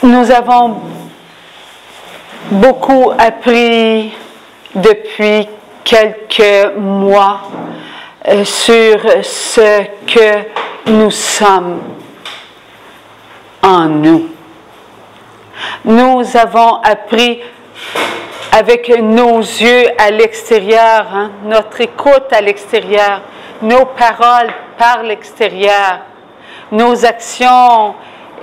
Nous avons beaucoup appris depuis quelques mois sur ce que nous sommes en nous. Nous avons appris avec nos yeux à l'extérieur, notre écoute à l'extérieur, nos paroles par l'extérieur, nos actions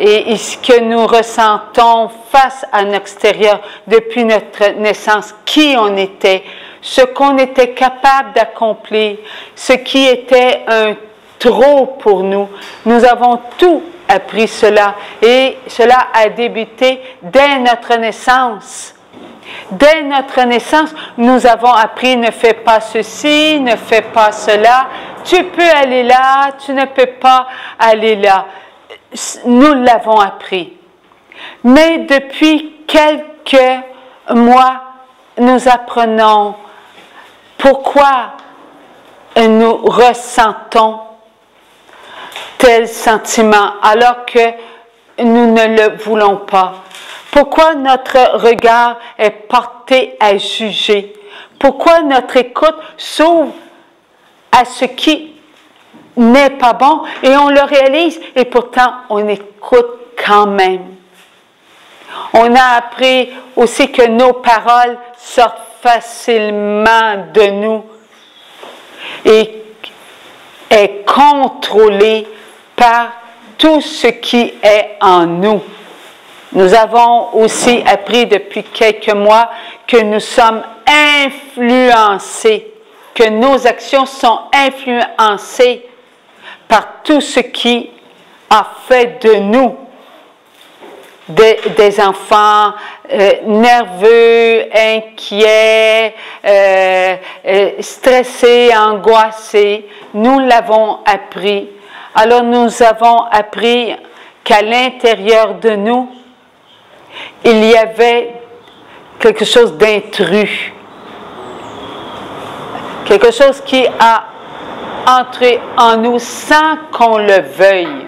et ce que nous ressentons face à l'extérieur depuis notre naissance, qui on était, ce qu'on était capable d'accomplir, ce qui était un trop pour nous. Nous avons tout appris cela et cela a débuté dès notre naissance. Dès notre naissance, nous avons appris ne fais pas ceci, ne fais pas cela, tu peux aller là, tu ne peux pas aller là. Nous l'avons appris. Mais depuis quelques mois, nous apprenons pourquoi nous ressentons tel sentiment alors que nous ne le voulons pas. Pourquoi notre regard est porté à juger? Pourquoi notre écoute s'ouvre à ce qui n'est pas bon et on le réalise et pourtant on écoute quand même. On a appris aussi que nos paroles sortent facilement de nous et est contrôlée par tout ce qui est en nous. Nous avons aussi appris depuis quelques mois que nous sommes influencés, que nos actions sont influencées par tout ce qui a fait de nous des enfants nerveux, inquiets, stressés, angoissés. Nous l'avons appris. Alors nous avons appris qu'à l'intérieur de nous, il y avait quelque chose d'intrus, quelque chose qui a entré en nous sans qu'on le veuille,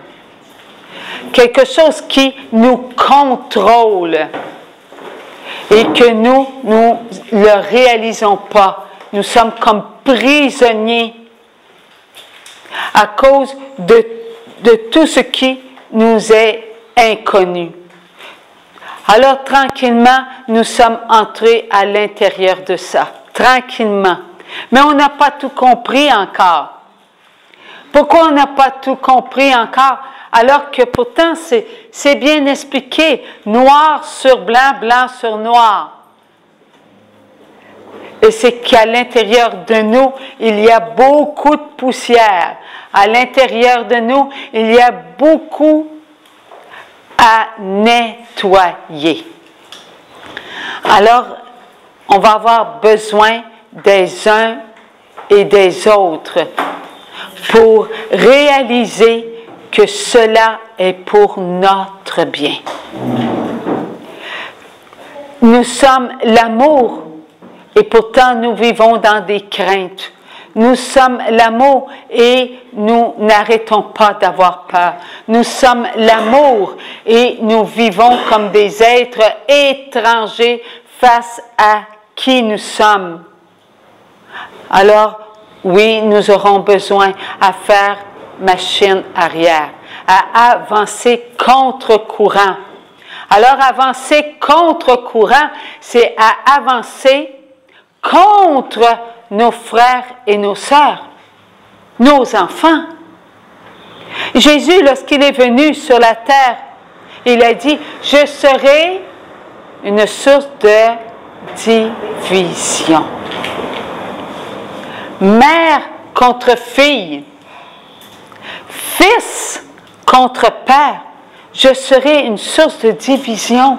quelque chose qui nous contrôle et que nous ne le réalisons pas. Nous sommes comme prisonniers à cause de tout ce qui nous est inconnu. Alors, tranquillement, nous sommes entrés à l'intérieur de ça, tranquillement. Mais on n'a pas tout compris encore. Pourquoi on n'a pas tout compris encore? Alors que pourtant, c'est bien expliqué, noir sur blanc, blanc sur noir. Et c'est qu'à l'intérieur de nous, il y a beaucoup de poussière. À l'intérieur de nous, il y a beaucoup à nettoyer. Alors, on va avoir besoin des uns et des autres pour réaliser que cela est pour notre bien. Nous sommes l'amour et pourtant nous vivons dans des craintes. Nous sommes l'amour et nous n'arrêtons pas d'avoir peur. Nous sommes l'amour et nous vivons comme des êtres étrangers face à qui nous sommes. Alors, oui, nous aurons besoin à faire machine arrière, à avancer contre-courant. Alors, avancer contre-courant, c'est à avancer contre nos frères et nos sœurs, nos enfants. Jésus, lorsqu'il est venu sur la terre, il a dit, « Je serai une source de division. » Mère contre fille, fils contre père, je serai une source de division.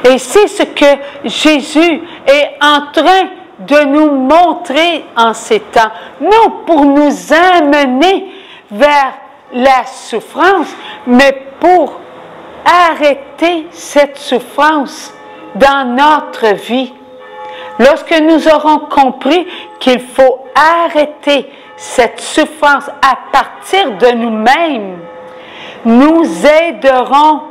Et c'est ce que Jésus est en train de nous montrer en ces temps, non pour nous amener vers la souffrance, mais pour arrêter cette souffrance dans notre vie. Lorsque nous aurons compris qu'il faut arrêter cette souffrance à partir de nous-mêmes, nous aiderons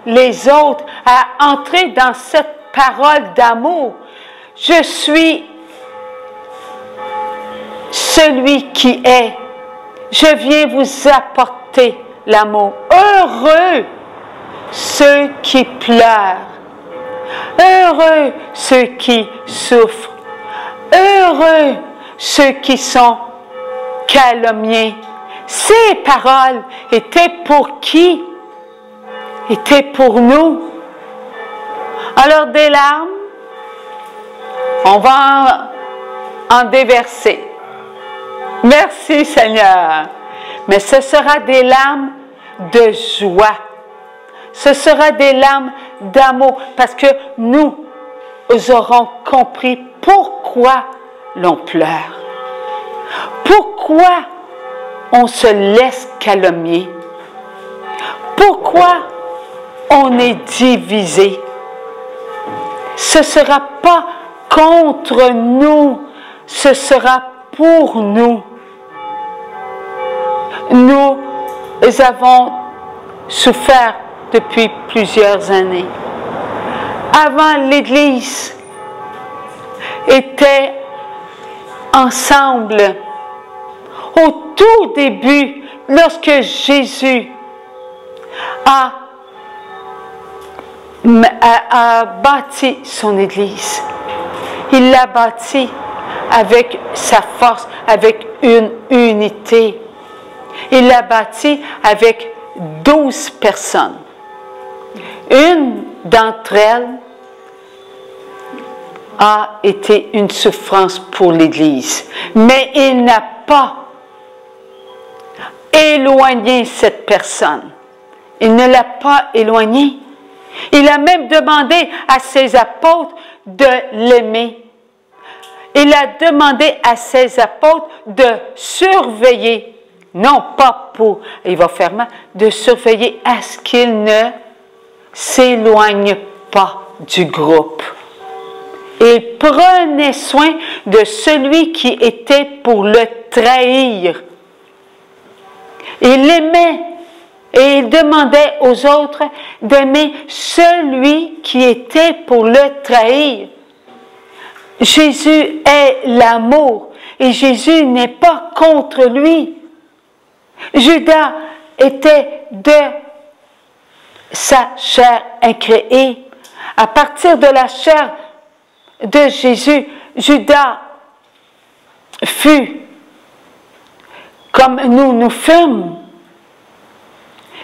les autres, à entrer dans cette parole d'amour. Je suis celui qui est. Je viens vous apporter l'amour. Heureux ceux qui pleurent. Heureux ceux qui souffrent. Heureux ceux qui sont calomniés. Ces paroles étaient pour qui? Étaient pour nous. Alors des larmes, on va en déverser. Merci Seigneur. Mais ce sera des larmes de joie. Ce sera des larmes d'amour parce que nous aurons compris pourquoi l'on pleure. Pourquoi on se laisse calomnier? Pourquoi on est divisé? Ce ne sera pas contre nous, ce sera pour nous. Nous avons souffert depuis plusieurs années. Avant, l'Église était ensemble. Au tout début, lorsque Jésus a bâti son Église, il l'a bâti avec sa force, avec une unité. Il l'a bâti avec 12 personnes. Une d'entre elles a été une souffrance pour l'Église. Mais il n'a pas éloigné cette personne. Il ne l'a pas éloignée. Il a même demandé à ses apôtres de l'aimer. Il a demandé à ses apôtres de surveiller, non pas pour, il va faire mal, de surveiller à ce qu'il ne s'éloigne pas du groupe. Il prenait soin de celui qui était pour le trahir. Il l'aimait et il demandait aux autres d'aimer celui qui était pour le trahir. Jésus est l'amour et Jésus n'est pas contre lui. Judas était de sa chair incréée. À partir de la chair de Jésus, Judas fut comme nous fûmes.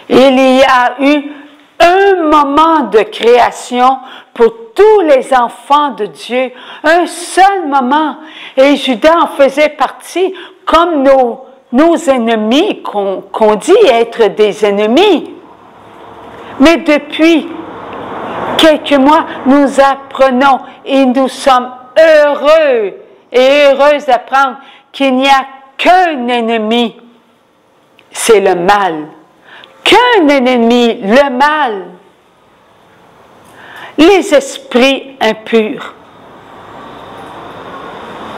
Il y a eu un moment de création pour tous les enfants de Dieu, un seul moment. Et Judas en faisait partie comme nos ennemis, qu'on dit être des ennemis. Mais depuis quelques mois, nous apprenons et nous sommes heureux et heureuses d'apprendre qu'il n'y a qu'un ennemi, c'est le mal. Qu'un ennemi, le mal. Les esprits impurs.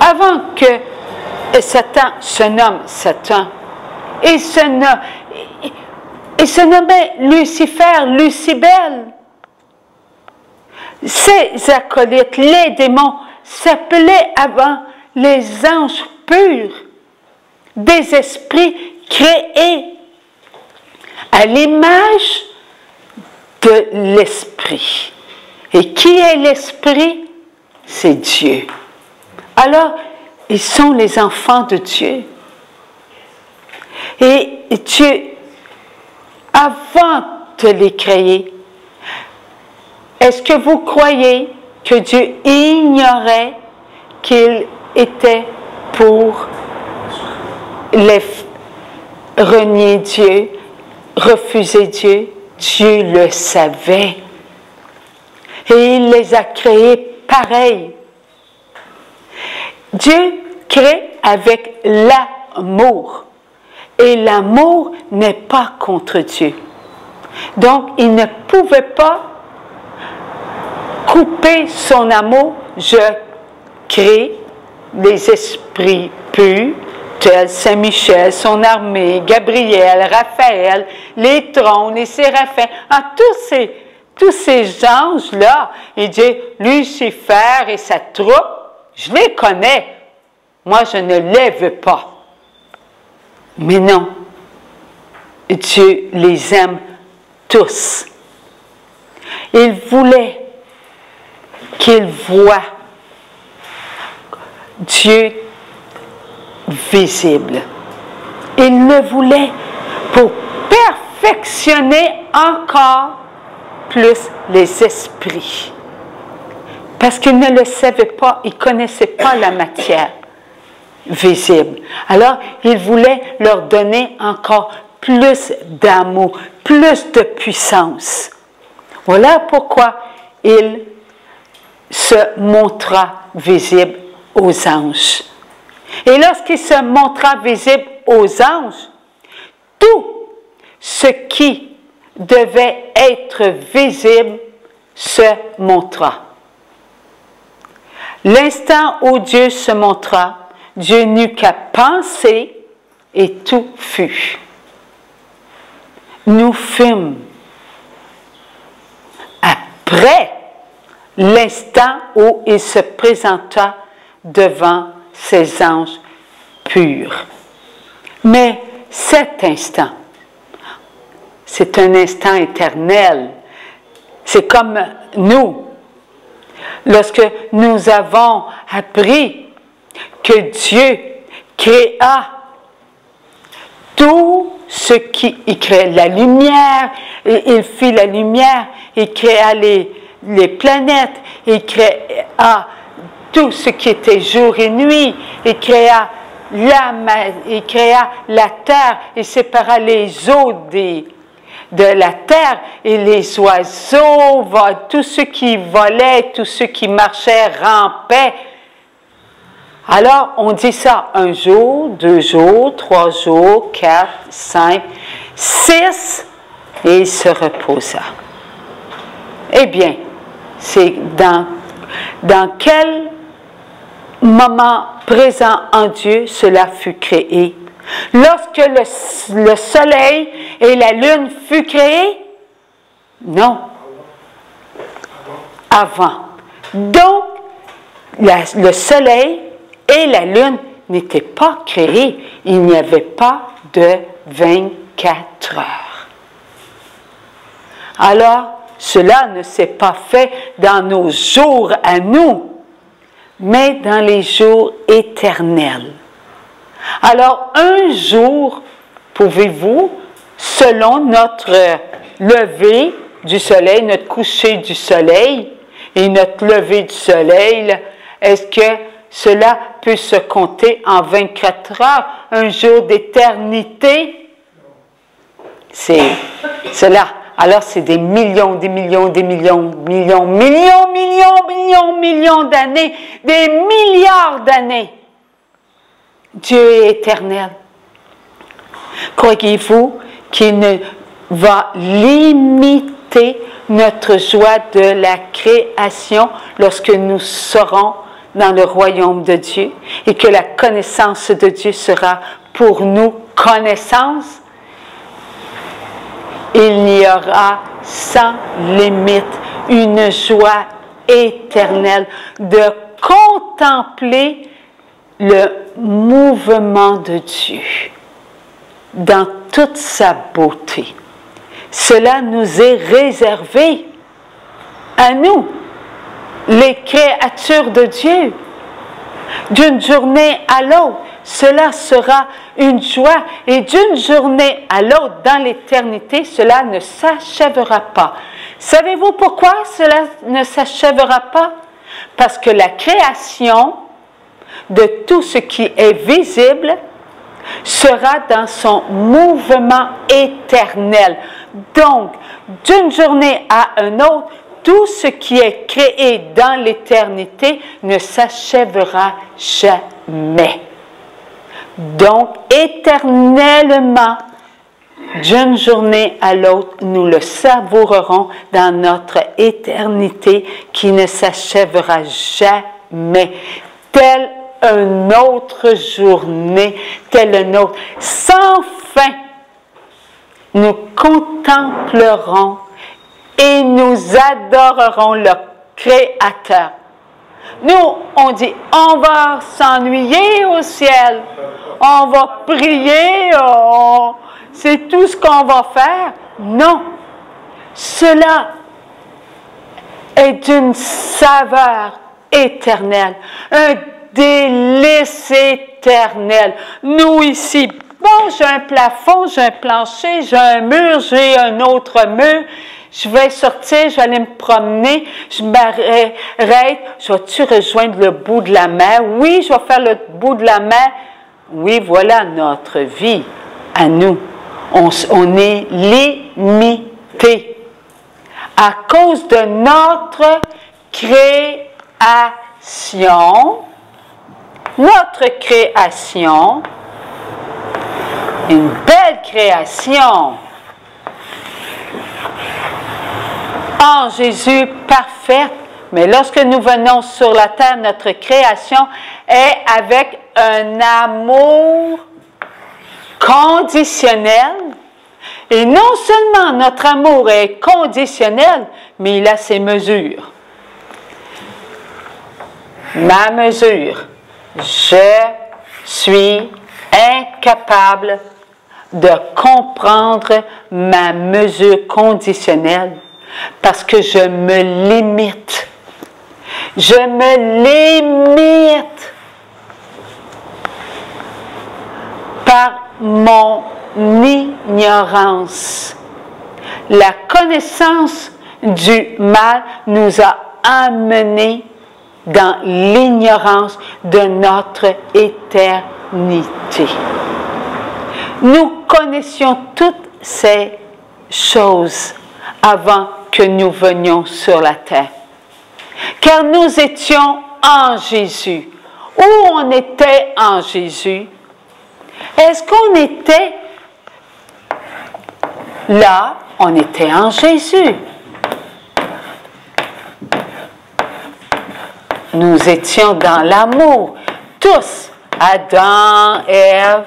Avant que Satan se nomme Satan, il se nommait Lucifer, Lucibel. Ces acolytes, les démons, s'appelaient avant les anges purs, des esprits créés à l'image de l'esprit. Et qui est l'esprit? C'est Dieu. Alors, ils sont les enfants de Dieu. Et Dieu, avant de les créer, est-ce que vous croyez que Dieu ignorait qu'il était pour les renier Dieu, refuser Dieu? Dieu le savait. Et il les a créés pareils. Dieu crée avec l'amour. Et l'amour n'est pas contre Dieu. Donc, il ne pouvait pas couper son amour. Je crée les esprits purs, tels Saint-Michel, son armée, Gabriel, Raphaël, les trônes, les séraphins, tous tous ces anges-là, il dit, Lucifer et sa troupe, je les connais. Moi, je ne les veux pas. Mais non, Dieu les aime tous. Il voulait qu'ils voient Dieu visible. Il le voulait pour perfectionner encore plus les esprits. Parce qu'ils ne le savaient pas, ils ne connaissaient pas la matière visible. Alors, il voulait leur donner encore plus d'amour, plus de puissance. Voilà pourquoi il se montra visible aux anges. Et lorsqu'il se montra visible aux anges, tout ce qui devait être visible se montra. L'instant où Dieu se montra, Dieu n'eut qu'à penser et tout fut. Nous fûmes après l'instant où il se présenta devant ses anges purs. Mais cet instant, c'est un instant éternel. C'est comme nous. Lorsque nous avons appris que Dieu créa tout ce qui... Il créa la lumière, il fit la lumière, il créa les planètes, il créa tout ce qui était jour et nuit, il créa la terre, il sépara les eaux de la terre et les oiseaux, tout ce qui volait, tout ce qui marchait, rampait. Alors, on dit ça 1 jour, 2 jours, 3 jours, 4, 5, 6, et il se reposa. Eh bien, c'est dans quel moment présent en Dieu cela fut créé? Lorsque le soleil et la lune furent créés? Non. Avant. Donc, le soleil et la lune n'étaient pas créés. Il n'y avait pas de 24 heures. Alors, cela ne s'est pas fait dans nos jours à nous, mais dans les jours éternels. Alors, un jour, pouvez-vous, selon notre lever du soleil, notre coucher du soleil et notre lever du soleil, est-ce que cela peut se compter en 24 heures, un jour d'éternité? C'est cela. Alors, c'est des millions d'années, des milliards d'années. Dieu est éternel. Croyez-vous qu'il ne va limiter notre joie de la création lorsque nous serons dans le royaume de Dieu et que la connaissance de Dieu sera pour nous connaissance? Il y aura sans limite une joie éternelle de contempler le mouvement de Dieu dans toute sa beauté. Cela nous est réservé à nous, les créatures de Dieu. D'une journée à l'autre, cela sera une joie, et d'une journée à l'autre, dans l'éternité, cela ne s'achèvera pas. Savez-vous pourquoi cela ne s'achèvera pas? Parce que la création de tout ce qui est visible sera dans son mouvement éternel. Donc, d'une journée à une autre, tout ce qui est créé dans l'éternité ne s'achèvera jamais. Donc, éternellement, d'une journée à l'autre, nous le savourerons dans notre éternité qui ne s'achèvera jamais. Telle une autre journée, telle une autre, sans fin, nous contemplerons et nous adorerons le Créateur. Nous, on dit, on va s'ennuyer au ciel, on va prier, c'est tout ce qu'on va faire. Non, cela est d'une saveur éternelle, un délice éternel. Nous ici, bon, j'ai un plafond, j'ai un plancher, j'ai un mur, j'ai un autre mur. Je vais sortir, je vais aller me promener, je m'arrête. Je vais-tu rejoindre le bout de la mer? Oui, je vais faire le bout de la mer. Oui, voilà notre vie à nous. On est limité à cause de notre création. Notre création, une belle création. En Jésus parfaite, mais lorsque nous venons sur la terre, notre création est avec un amour conditionnel. Et non seulement notre amour est conditionnel, mais il a ses mesures. Ma mesure, je suis incapable de comprendre ma mesure conditionnelle. Parce que je me limite. Je me limite par mon ignorance. La connaissance du mal nous a amenés dans l'ignorance de notre éternité. Nous connaissions toutes ces choses avant que nous venions sur la terre. Car nous étions en Jésus. Où on était en Jésus? Est-ce qu'on était là? On était en Jésus. Nous étions dans l'amour. Tous. Adam, Ève,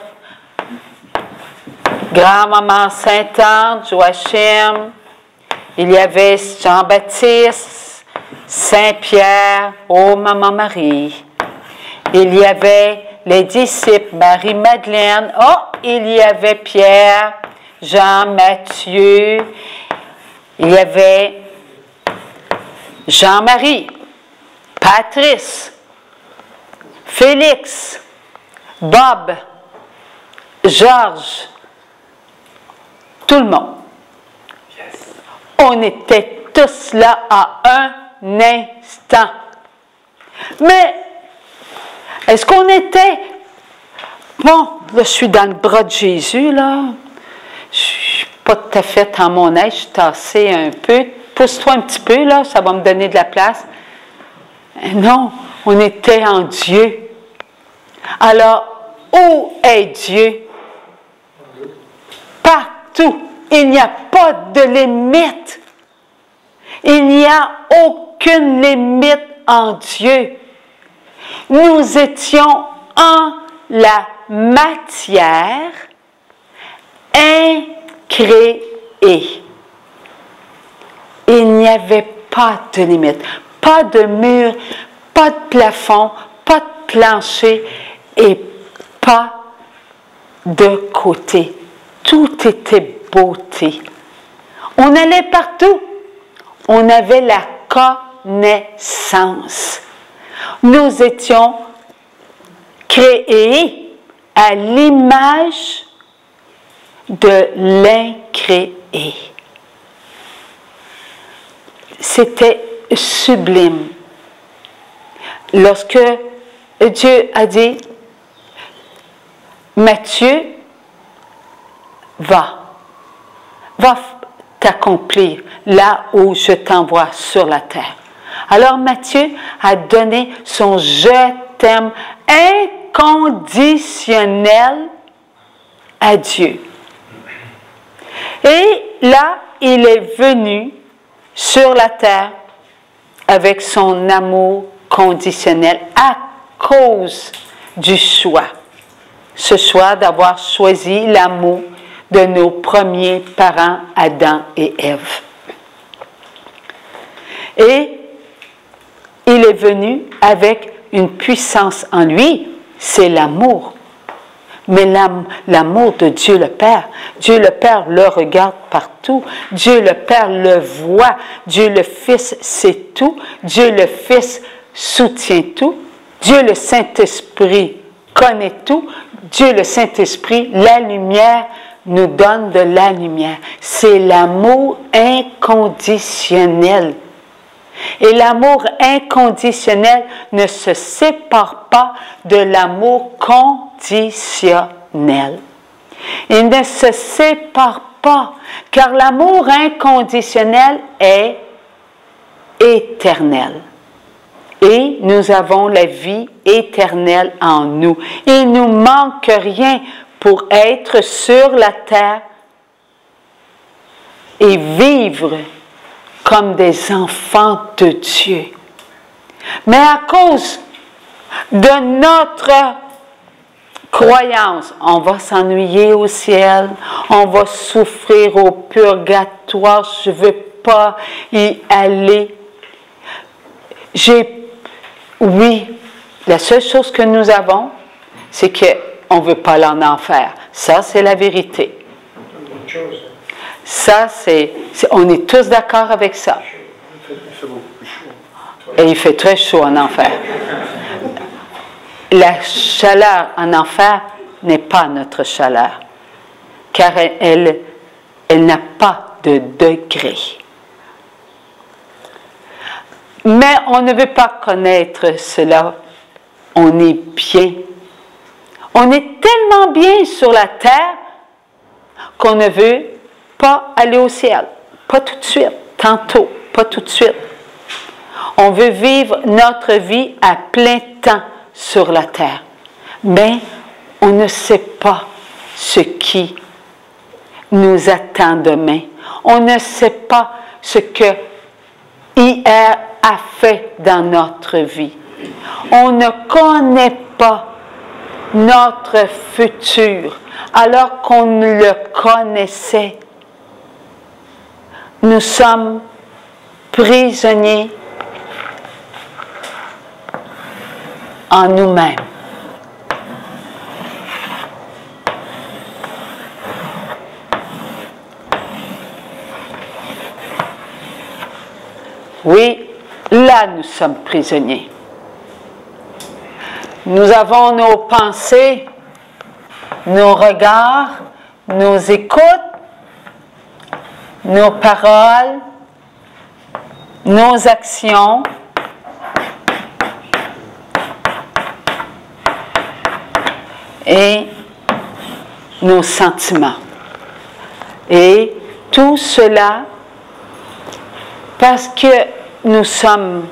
grand-maman Sainte-Anne, Joachim. Il y avait Jean-Baptiste, Saint-Pierre, oh Maman Marie. Il y avait les disciples, Marie-Madeleine. Oh, il y avait Pierre, Jean, Matthieu. Il y avait Jean-Marie, Patrice, Félix, Bob, Georges, tout le monde. On était tous là à un instant. Mais, est-ce qu'on était... Bon, là, je suis dans le bras de Jésus, là. Je suis pas tout à fait en mon aise, je suis tassée un peu. Pousse-toi un petit peu, là, ça va me donner de la place. Non, on était en Dieu. Alors, où est Dieu? Partout. Il n'y a pas de limite. Il n'y a aucune limite en Dieu. Nous étions en la matière incréée. Il n'y avait pas de limite, pas de mur, pas de plafond, pas de plancher et pas de côté. Tout était beauté. On allait partout. On avait la connaissance. Nous étions créés à l'image de l'incréé. C'était sublime. Lorsque Dieu a dit, Matthieu, va t'accomplir là où je t'envoie sur la terre. Alors Matthieu a donné son je t'aime inconditionnel à Dieu. Et là, il est venu sur la terre avec son amour conditionnel à cause du choix. Ce choix d'avoir choisi l'amour de nos premiers parents, Adam et Ève. Et il est venu avec une puissance en lui, c'est l'amour. Mais l'amour de Dieu le Père. Dieu le Père le regarde partout. Dieu le Père le voit. Dieu le Fils sait tout. Dieu le Fils soutient tout. Dieu le Saint-Esprit connaît tout. Dieu le Saint-Esprit, la lumière, nous donne de la lumière. C'est l'amour inconditionnel. Et l'amour inconditionnel ne se sépare pas de l'amour conditionnel. Il ne se sépare pas, car l'amour inconditionnel est éternel. Et nous avons la vie éternelle en nous. Il ne nous manque rien pour être sur la terre et vivre comme des enfants de Dieu. Mais à cause de notre croyance, on va s'ennuyer au ciel, on va souffrir au purgatoire, je ne veux pas y aller. Oui, la seule chose que nous avons, c'est qu'on ne veut pas aller en enfer. Ça, c'est la vérité. Ça, on est tous d'accord avec ça. Il fait beaucoup plus chaud. Et il fait très chaud en enfer. La chaleur en enfer n'est pas notre chaleur, car elle n'a pas de degré. Mais on ne veut pas connaître cela. On est bien. On est tellement bien sur la terre qu'on ne veut pas aller au ciel. Pas tout de suite, tantôt, pas tout de suite. On veut vivre notre vie à plein temps sur la terre. Mais on ne sait pas ce qui nous attend demain. On ne sait pas ce que hier a fait dans notre vie. On ne connaît pas notre futur alors qu'on le connaissait. Nous sommes prisonniers en nous-mêmes. Oui, là nous sommes prisonniers. Nous avons nos pensées, nos regards, nos écoutes, nos paroles, nos actions, et nos sentiments. Et tout cela parce que nous sommes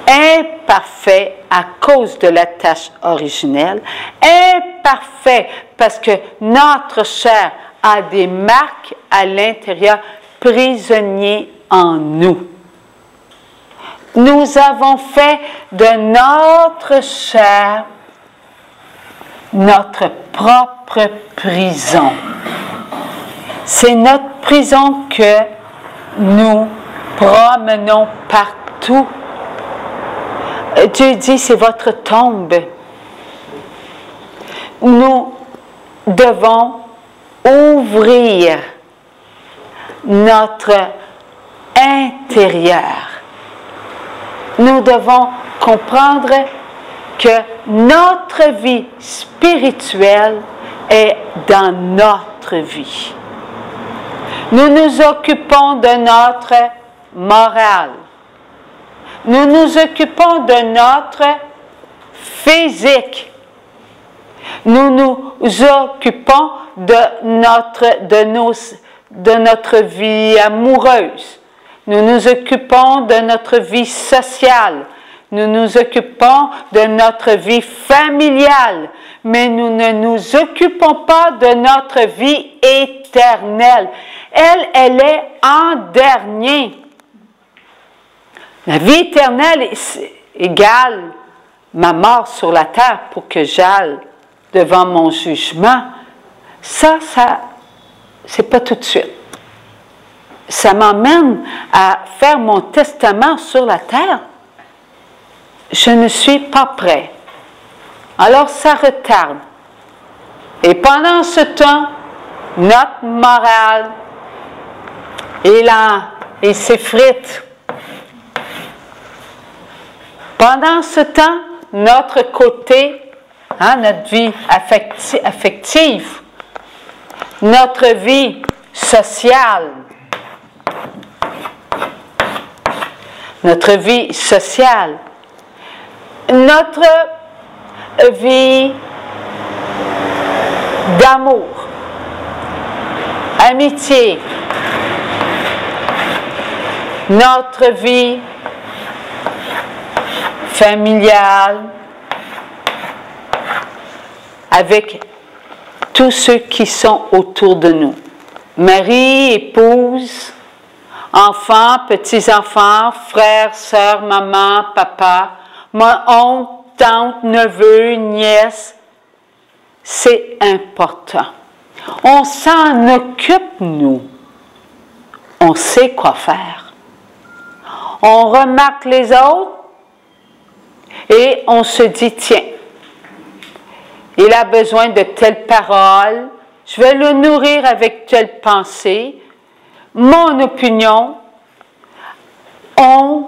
imparfaits à cause de la tâche originelle, imparfaits parce que notre chair a des marques à l'intérieur, prisonniers en nous. Nous avons fait de notre chair notre propre prison. C'est notre prison que nous promenons partout. Dieu dit, c'est votre tombe. Nous devons ouvrir notre intérieur. Nous devons comprendre que notre vie spirituelle est dans notre vie. Nous nous occupons de notre morale. Nous nous occupons de notre physique. Nous nous occupons de notre vie amoureuse. Nous nous occupons de notre vie sociale. Nous nous occupons de notre vie familiale. Mais nous ne nous occupons pas de notre vie éternelle. Elle est en dernier. La vie éternelle égale ma mort sur la terre pour que j'aille devant mon jugement. Ça, c'est pas tout de suite. ça m'emmène à faire mon testament sur la terre. Je ne suis pas prêt. Alors ça retarde. Et pendant ce temps, notre morale, il s'effrite. Pendant ce temps, notre côté, notre vie affective, notre vie sociale, notre vie d'amour, amitié, notre vie familiale, avec tous ceux qui sont autour de nous. Mari, épouse, enfants, petits-enfants, frères, sœurs, maman, papa, mon oncle, tante, neveu, nièce. C'est important. On s'en occupe, nous. On sait quoi faire. On remarque les autres et on se dit, tiens, il a besoin de telle parole, je vais le nourrir avec telle pensée, mon opinion. On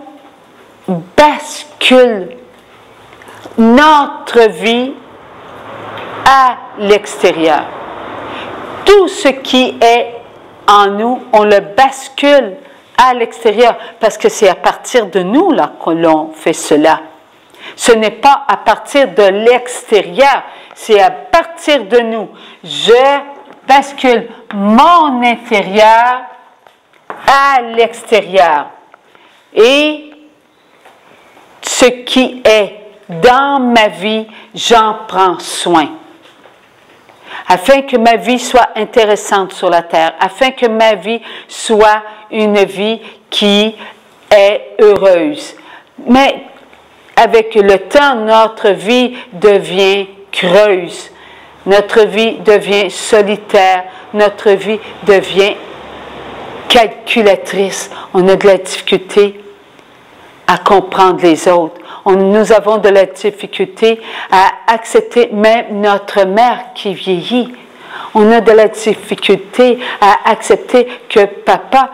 bascule notre vie à l'extérieur. Tout ce qui est en nous, on le bascule à l'extérieur, parce que c'est à partir de nous là que l'on fait cela. Ce n'est pas à partir de l'extérieur, c'est à partir de nous. Je bascule mon intérieur à l'extérieur. Et ce qui est dans ma vie, j'en prends soin. Afin que ma vie soit intéressante sur la terre, afin que ma vie soit une vie qui est heureuse. Mais avec le temps, notre vie devient creuse, notre vie devient solitaire, notre vie devient calculatrice. On a de la difficulté à comprendre les autres. Nous avons de la difficulté à accepter même notre mère qui vieillit. On a de la difficulté à accepter que papa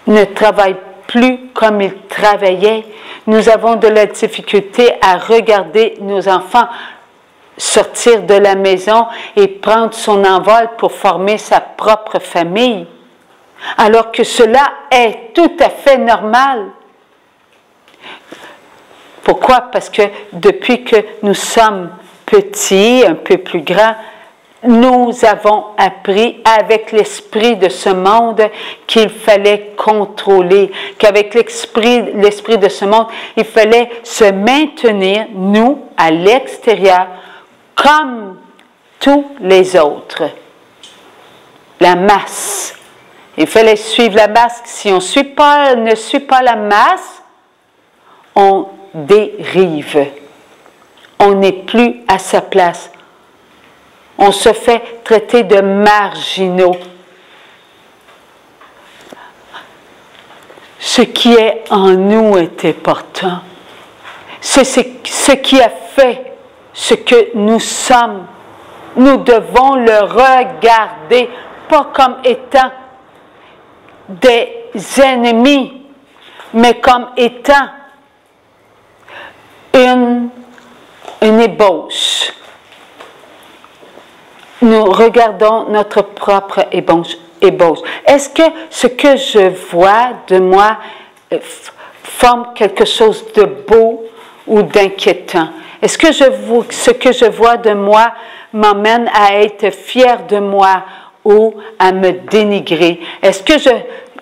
ne travaille plus comme il travaillait. Nous avons de la difficulté à regarder nos enfants sortir de la maison et prendre son envol pour former sa propre famille. Alors que cela est tout à fait normal. Pourquoi? Parce que depuis que nous sommes petits, un peu plus grands, nous avons appris avec l'esprit de ce monde qu'il fallait contrôler, qu'avec l'esprit de ce monde, il fallait se maintenir, nous, à l'extérieur, comme tous les autres. La masse. Il fallait suivre la masse. Si on ne suit pas la masse, on dérive. On n'est plus à sa place. On se fait traiter de marginaux. Ce qui est en nous est important. C'est ce qui a fait ce que nous sommes. Nous devons le regarder, pas comme étant des ennemis, mais comme étant une ébauche. Nous regardons notre propre ébauche. Est-ce que ce que je vois de moi forme quelque chose de beau ou d'inquiétant? Est-ce que ce que je vois de moi m'emmène à être fier de moi ou à me dénigrer? Est-ce que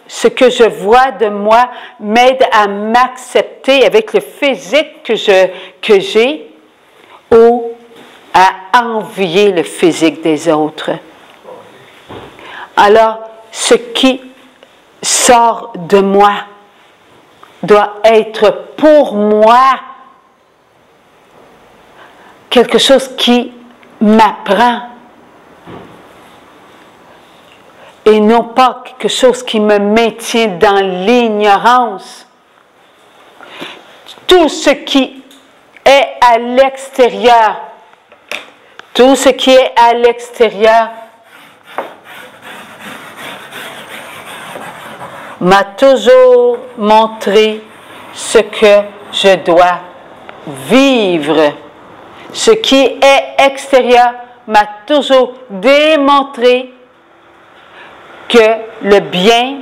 ce que je vois de moi m'aide à m'accepter avec le physique que j'ai ou à envier le physique des autres? Alors, ce qui sort de moi doit être pour moi quelque chose qui m'apprend et non pas quelque chose qui me maintient dans l'ignorance. Tout ce qui est à l'extérieur, tout ce qui est à l'extérieur m'a toujours montré ce que je dois vivre. Ce qui est extérieur m'a toujours démontré que le bien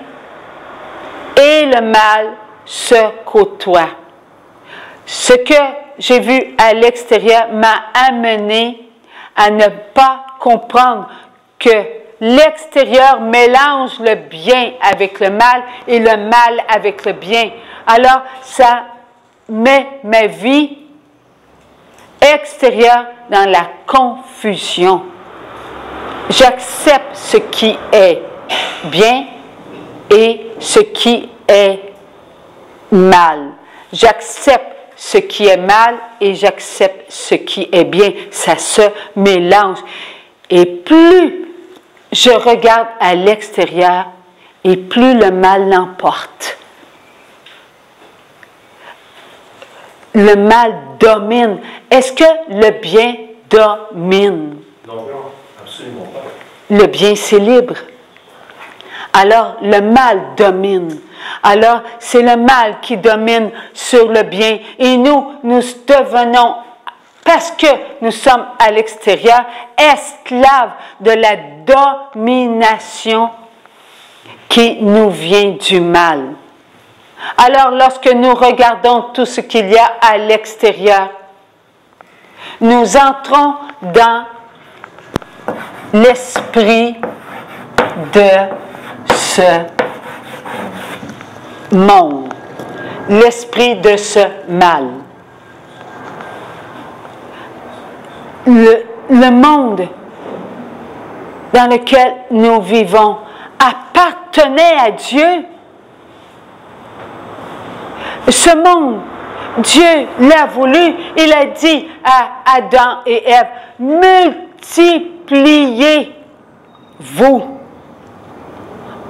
et le mal se côtoient. Ce que j'ai vu à l'extérieur m'a amené à ne pas comprendre que l'extérieur mélange le bien avec le mal et le mal avec le bien. Alors, ça met ma vie extérieure dans la confusion. J'accepte ce qui est bien et ce qui est mal. J'accepte ce qui est mal et j'accepte ce qui est bien. Ça se mélange. Et plus je regarde à l'extérieur, et plus le mal l'emporte. Le mal domine. Est-ce que le bien domine? Non, absolument pas. Le bien, c'est libre. Alors, le mal domine. Alors, c'est le mal qui domine sur le bien. Et nous devenons, parce que nous sommes à l'extérieur, esclaves de la domination qui nous vient du mal. Alors, lorsque nous regardons tout ce qu'il y a à l'extérieur, nous entrons dans l'esprit de ce monde, l'esprit de ce mal. Le monde dans lequel nous vivons appartenait à Dieu. Ce monde, Dieu l'a voulu. Il a dit à Adam et Ève, multipliez-vous.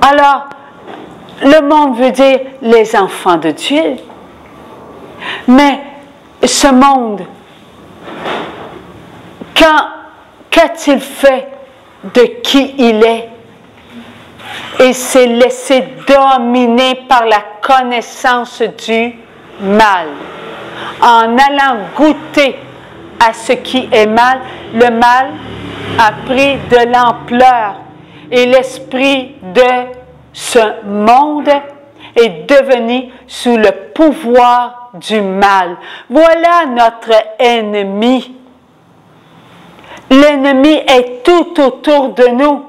Alors, le monde veut dire les enfants de Dieu. Mais ce monde, qu'a-t-il fait de qui il est? Il s'est laissé dominer par la connaissance du mal. En allant goûter à ce qui est mal, le mal a pris de l'ampleur et l'esprit de ce monde est devenu sous le pouvoir du mal. Voilà notre ennemi. L'ennemi est tout autour de nous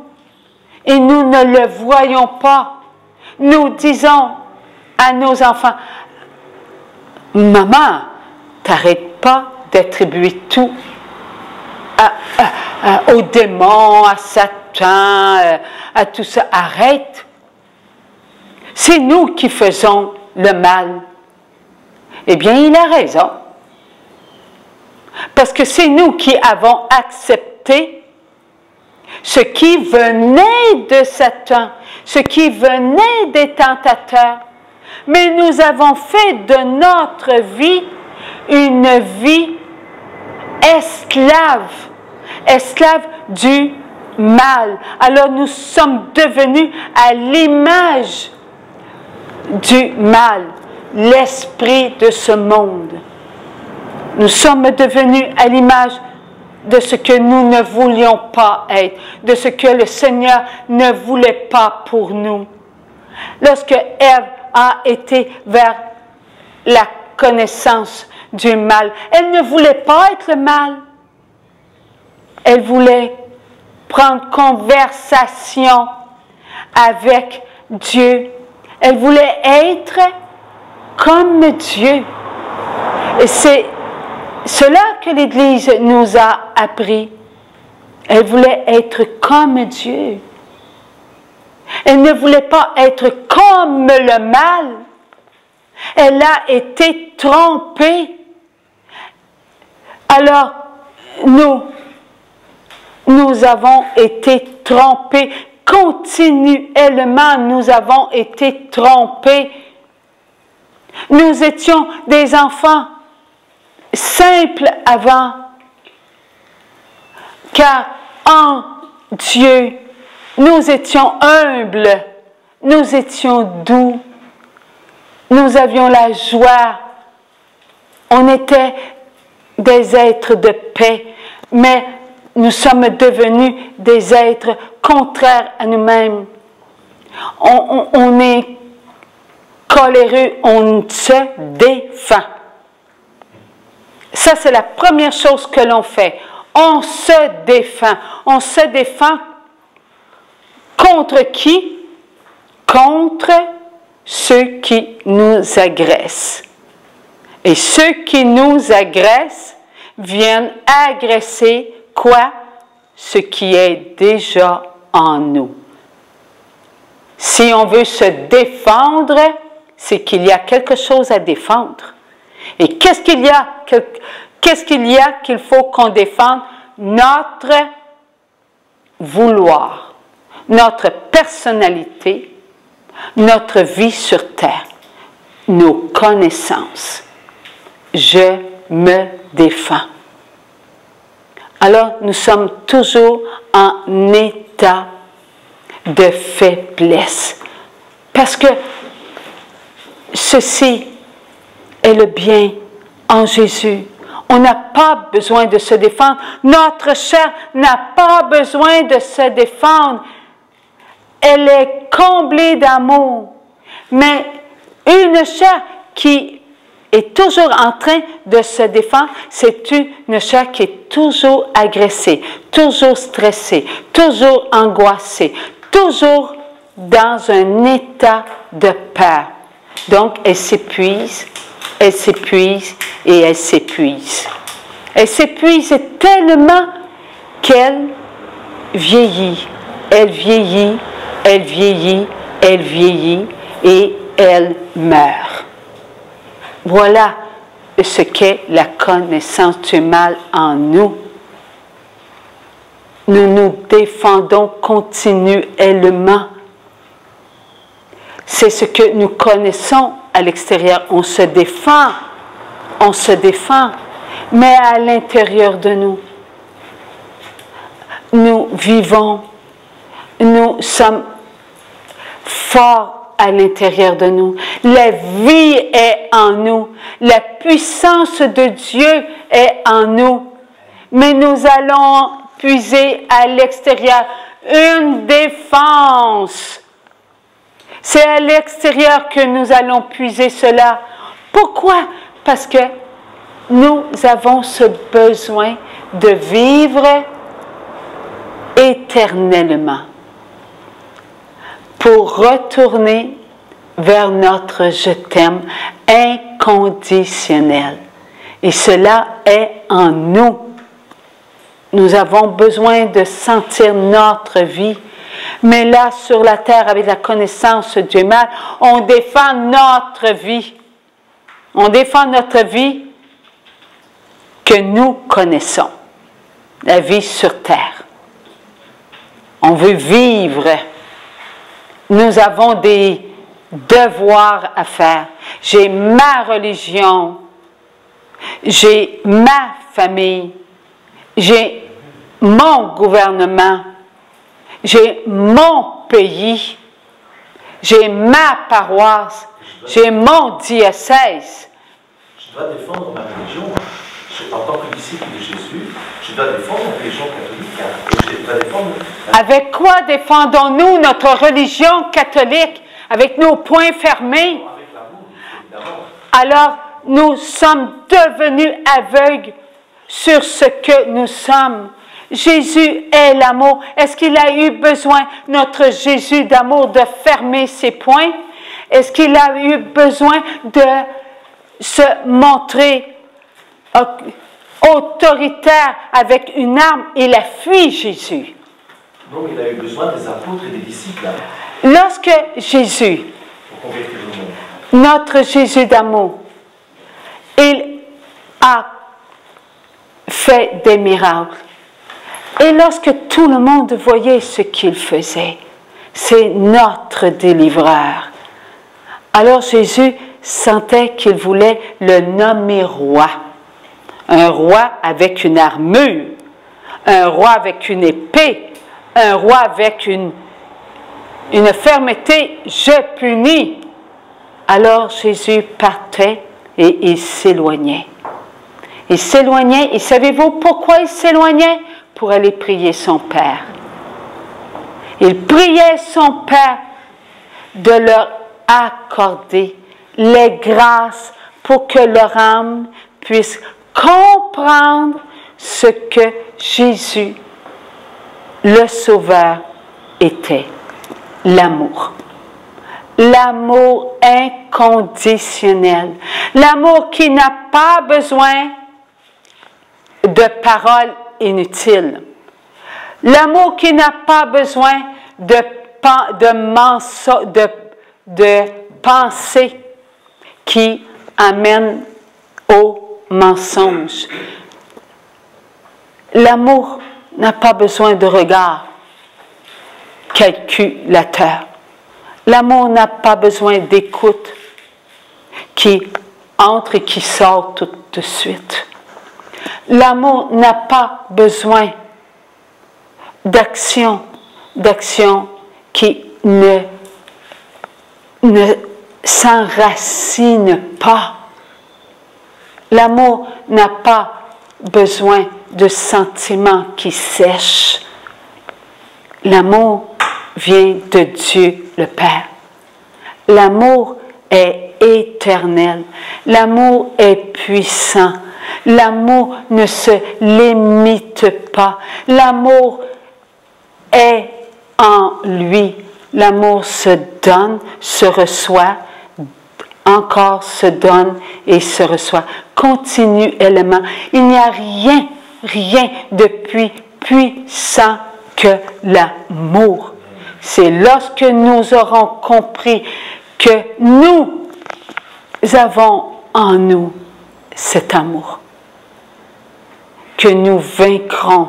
et nous ne le voyons pas. Nous disons à nos enfants, « Maman, t'arrêtes pas d'attribuer tout aux démons, à Satan, à tout ça. Arrête. C'est nous qui faisons le mal. » Eh bien, il a raison. Parce que c'est nous qui avons accepté ce qui venait de Satan, ce qui venait des tentateurs. Mais nous avons fait de notre vie une vie esclave, esclave du mal. Alors nous sommes devenus à l'image du mal, l'esprit de ce monde. Nous sommes devenus à l'image de ce que nous ne voulions pas être, de ce que le Seigneur ne voulait pas pour nous. Lorsque Ève a été vers la connaissance du mal, elle ne voulait pas être le mal. Elle voulait prendre conversation avec Dieu. Elle voulait être comme Dieu. Et c'est cela que l'Église nous a appris. Elle voulait être comme Dieu. Elle ne voulait pas être comme le mal. Elle a été trompée. Alors, nous avons été trompés continuellement, nous avons été trompés. Nous étions des enfants simples avant, car en Dieu, nous étions humbles, nous étions doux, nous avions la joie, on était des êtres de paix, mais nous sommes devenus des êtres contraires à nous-mêmes. On est coléreux, on se défend. Ça, c'est la première chose que l'on fait. On se défend. On se défend contre qui? Contre ceux qui nous agressent. Et ceux qui nous agressent viennent agresser quoi? Ce qui est déjà en nous. Si on veut se défendre, c'est qu'il y a quelque chose à défendre. Et qu'est-ce qu'il y a? Qu'est-ce qu'il y a qu'il faut qu'on défende? Notre vouloir, notre personnalité, notre vie sur terre, nos connaissances. Je me défends. Alors, nous sommes toujours en état de faiblesse. Parce que ceci est le bien en Jésus. On n'a pas besoin de se défendre. Notre chair n'a pas besoin de se défendre. Elle est comblée d'amour. Mais une chair qui est toujours en train de se défendre, c'est une chair qui est toujours agressée, toujours stressée, toujours angoissée, toujours dans un état de peur. Donc, elle s'épuise et elle s'épuise. Elle s'épuise tellement qu'elle vieillit. Elle vieillit, elle vieillit, elle vieillit et elle meurt. Voilà ce qu'est la connaissance du mal en nous. Nous nous défendons continuellement. C'est ce que nous connaissons à l'extérieur. On se défend, mais à l'intérieur de nous, nous vivons, nous sommes forts à l'intérieur de nous. La vie est en nous. La puissance de Dieu est en nous. Mais nous allons puiser à l'extérieur une défense. C'est à l'extérieur que nous allons puiser cela. Pourquoi? Parce que nous avons ce besoin de vivre éternellement pour retourner vers notre je t'aime inconditionnel. Et cela est en nous. Nous avons besoin de sentir notre vie. Mais là, sur la terre, avec la connaissance du mal, on défend notre vie. On défend notre vie que nous connaissons. La vie sur terre. On veut vivre. Nous avons des devoirs à faire. J'ai ma religion. J'ai ma famille. J'ai mon gouvernement. J'ai mon pays. J'ai ma paroisse. J'ai mon diocèse. Je dois défendre ma religion. En tant que disciple de Jésus, je dois défendre la religion catholique. Je dois défendre... Avec quoi défendons-nous notre religion catholique? Avec nos poings fermés? Avec l'amour, évidemment. Alors, nous sommes devenus aveugles sur ce que nous sommes. Jésus est l'amour. Est-ce qu'il a eu besoin, notre Jésus d'amour, de fermer ses poings? Est-ce qu'il a eu besoin de se montrer autoritaire avec une arme? Il a fui Jésus. Donc il a eu besoin des apôtres et des disciples. Lorsque Jésus, notre Jésus d'amour, il a fait des miracles. Et lorsque tout le monde voyait ce qu'il faisait, C'est notre délivreur. Alors Jésus sentait qu'il voulait le nommer roi. Un roi avec une armure, un roi avec une épée, un roi avec une fermeté, je punis. Alors Jésus partait et il s'éloignait. Il s'éloignait, et savez-vous pourquoi il s'éloignait? Pour aller prier son Père. Il priait son Père de leur accorder les grâces pour que leur âme puisse comprendre ce que Jésus, le Sauveur, était. L'amour. L'amour inconditionnel. L'amour qui n'a pas besoin de paroles inutiles. L'amour qui n'a pas besoin de pensées qui amènent au mensonge. L'amour n'a pas besoin de regard calculateur. L'amour n'a pas besoin d'écoute qui entre et qui sort tout de suite. L'amour n'a pas besoin d'action qui ne s'enracine pas. L'amour n'a pas besoin de sentiments qui sèchent. L'amour vient de Dieu le Père. L'amour est éternel. L'amour est puissant. L'amour ne se limite pas. L'amour est en lui. L'amour se donne, se reçoit, encore se donne et se reçoit continuellement. Il n'y a rien de plus puissant que l'amour. C'est lorsque nous aurons compris que nous avons en nous cet amour que nous vaincrons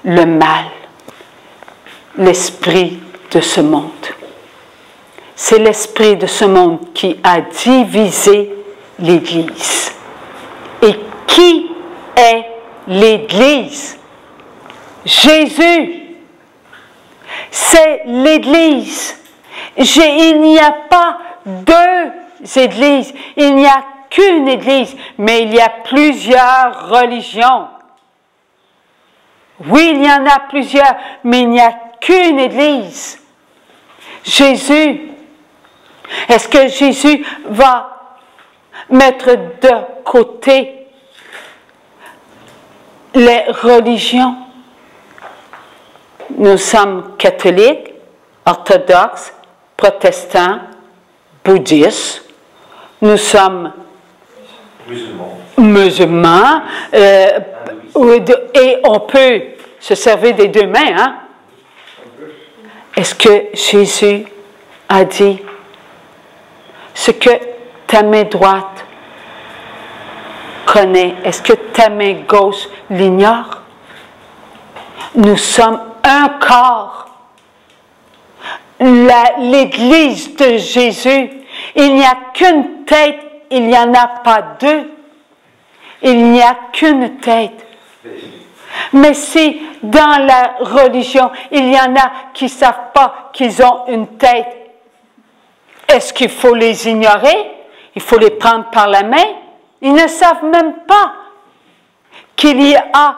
le mal, l'esprit de ce monde. C'est l'esprit de ce monde qui a divisé l'Église. Et qui est l'Église? Jésus. C'est l'Église. Il n'y a pas deux églises. Il n'y a qu'une Église, mais il y a plusieurs religions. Oui, il y en a plusieurs, mais il n'y a qu'une Église. Jésus. Est-ce que Jésus va mettre de côté les religions? Nous sommes catholiques, orthodoxes, protestants, bouddhistes. Nous sommes musulmans. Et on peut se servir des deux mains. Hein? Est-ce que Jésus a dit ce que ta main droite connaît, est-ce que ta main gauche l'ignore? Nous sommes un corps. L'Église de Jésus, il n'y a qu'une tête, il n'y en a pas deux. Il n'y a qu'une tête. Mais si dans la religion, il y en a qui ne savent pas qu'ils ont une tête, est-ce qu'il faut les ignorer? Il faut les prendre par la main? Ils ne savent même pas qu'il y a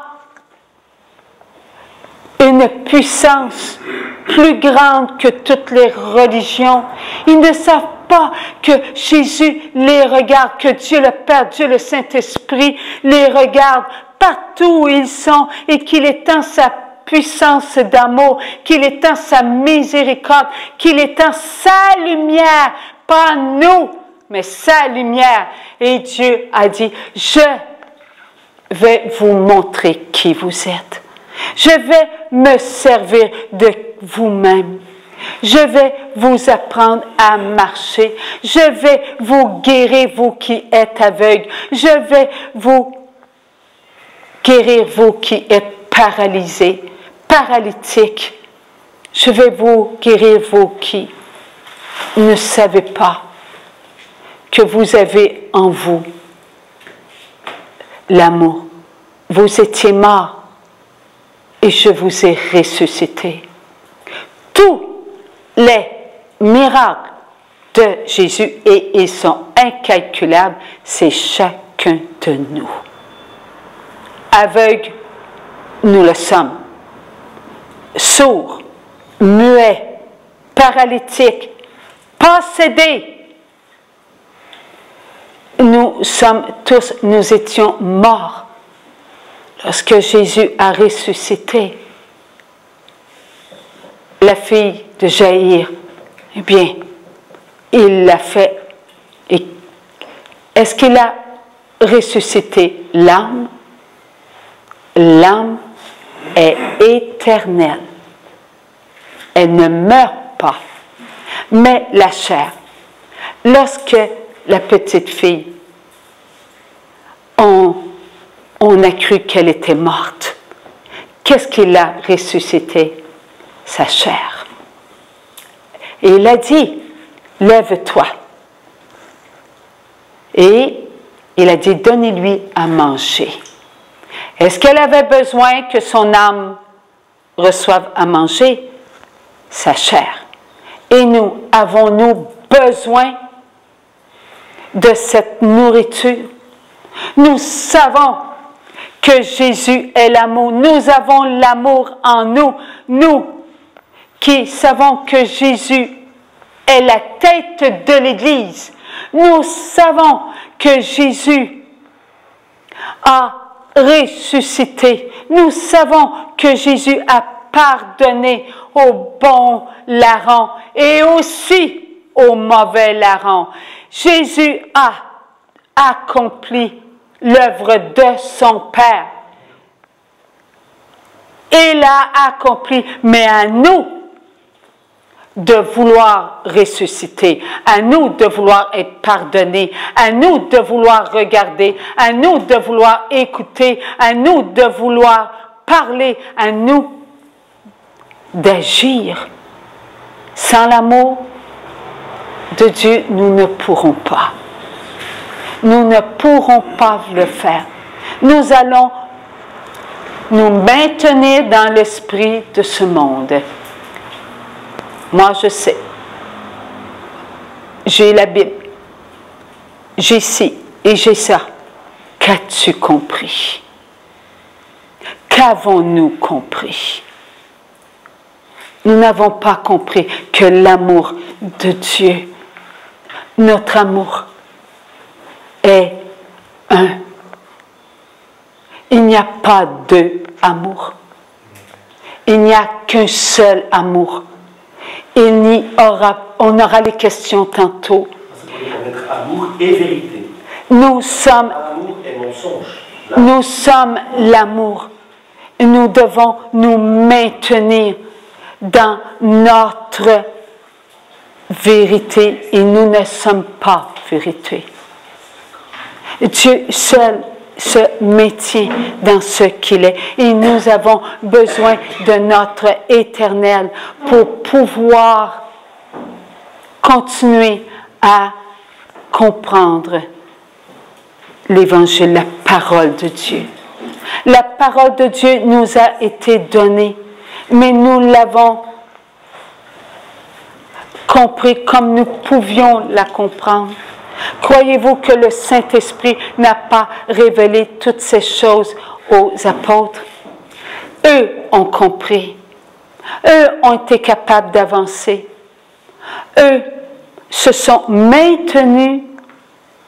une puissance plus grande que toutes les religions. Ils ne savent pas que Jésus les regarde, que Dieu le Père, Dieu le Saint-Esprit les regarde partout où ils sont et qu'il étend sa puissance d'amour, qu'il étend sa miséricorde, qu'il étend sa lumière, pas nous, mais sa lumière. Et Dieu a dit, je vais vous montrer qui vous êtes. Je vais me servir de vous-même. Je vais vous apprendre à marcher. Je vais vous guérir, vous qui êtes aveugles. Je vais vous guérir, vous qui êtes paralysés. paralytiques, je vais vous guérir, vous qui ne savez pas que vous avez en vous l'amour. Vous étiez morts et je vous ai ressuscité. Tous les miracles de Jésus, et ils sont incalculables, c'est chacun de nous. Aveugles, nous le sommes. Sourds, muets, paralytiques, possédés. Nous étions morts lorsque Jésus a ressuscité. La fille de Jaïr, eh bien, il l'a fait. Et est-ce qu'il a ressuscité l'âme? L'âme est éternelle. Elle ne meurt pas. Mais la chair, lorsque la petite fille, on a cru qu'elle était morte, qu'est-ce qu'il a ressuscité? Sa chair. Et il a dit, lève-toi. Et il a dit, donnez-lui à manger. Est-ce qu'elle avait besoin que son âme reçoive à manger? Sa chair. Et nous, avons-nous besoin de cette nourriture? Nous savons que Jésus est l'amour. Nous avons l'amour en nous. Nous qui savons que Jésus est la tête de l'Église. Nous savons que Jésus a ressuscité. Nous savons que Jésus a pardonné aux bons larrons et aussi aux mauvais larrons. Jésus a accompli l'œuvre de son Père. Il l'a accompli, mais à nous de vouloir ressusciter, à nous de vouloir être pardonnés, à nous de vouloir regarder, à nous de vouloir écouter, à nous de vouloir parler, à nous d'agir. Sans l'amour de Dieu, nous ne pourrons pas. Nous ne pourrons pas le faire. Nous allons nous maintenir dans l'esprit de ce monde. Moi, je sais. J'ai la Bible. J'ai ci et j'ai ça. Qu'as-tu compris? Qu'avons-nous compris? Nous n'avons pas compris que l'amour de Dieu, notre amour, est un. Il n'y a pas deux amours. Il n'y a qu'un seul amour. On aura les questions tantôt. C'est pour mettre amour et vérité. Nous sommes. Amour et mensonge. Nous sommes l'amour. Nous devons nous maintenir dans notre vérité et nous ne sommes pas vérité. Dieu seul se maintient dans ce qu'il est et nous avons besoin de notre éternel pour pouvoir continuer à comprendre l'évangile, la parole de Dieu. La parole de Dieu nous a été donnée, mais nous l'avons compris comme nous pouvions la comprendre. Croyez-vous que le Saint-Esprit n'a pas révélé toutes ces choses aux apôtres? Eux ont compris. Eux ont été capables d'avancer. Eux se sont maintenus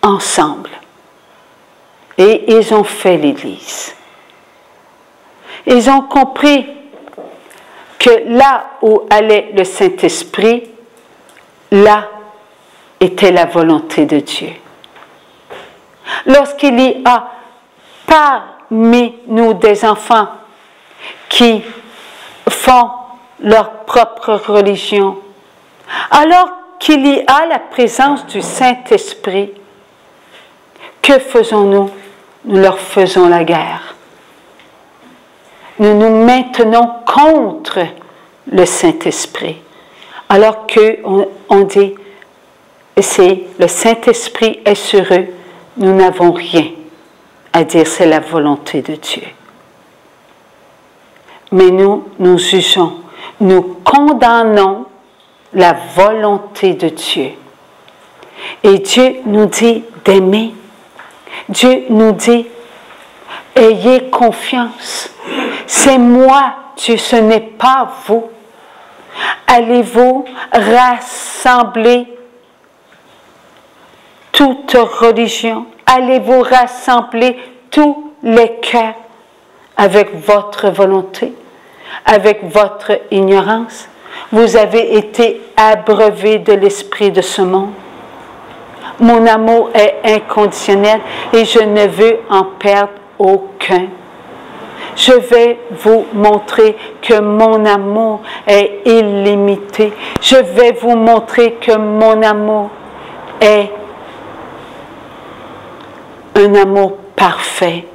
ensemble. Et ils ont fait l'Église. Ils ont compris que là où allait le Saint-Esprit, là était la volonté de Dieu. Lorsqu'il y a parmi nous des enfants qui font leur propre religion, alors qu'il y a la présence du Saint-Esprit, que faisons-nous? Nous leur faisons la guerre. nous nous maintenons contre le Saint-Esprit. Alors qu'on dit, c'est le Saint-Esprit est sur eux, nous n'avons rien à dire, c'est la volonté de Dieu. Mais nous jugeons, nous condamnons la volonté de Dieu. Et Dieu nous dit d'aimer. Dieu nous dit, ayez confiance. C'est moi, Dieu, ce n'est pas vous. Allez-vous rassembler toute religion? Allez-vous rassembler tous les cœurs avec votre volonté, avec votre ignorance? Vous avez été abreuvés de l'esprit de ce monde. Mon amour est inconditionnel et je ne veux en perdre aucun. Je vais vous montrer que mon amour est illimité. Je vais vous montrer que mon amour est un amour parfait.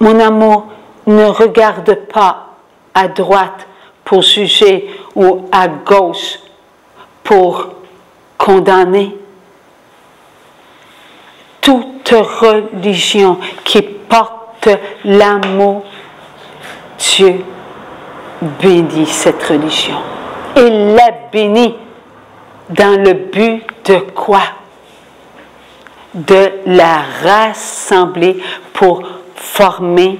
Mon amour ne regarde pas à droite pour juger ou à gauche pour condamner. Toute religion qui porte l'amour, Dieu bénit cette religion. Il la bénit dans le but de quoi? De la rassembler pour former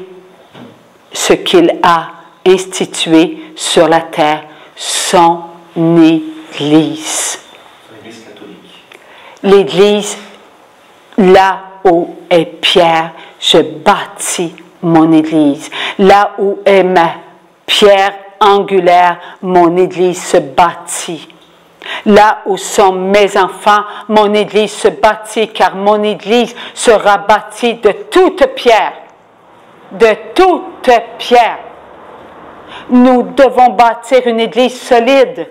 ce qu'il a institué sur la terre, son Église. L'Église catholique. L'Église, là où est Pierre, je bâtis mon Église. Là où est ma pierre angulaire, mon Église se bâtit. Là où sont mes enfants, mon Église se bâtit, car mon Église sera bâtie de toute pierre. De toute pierre. Nous devons bâtir une Église solide.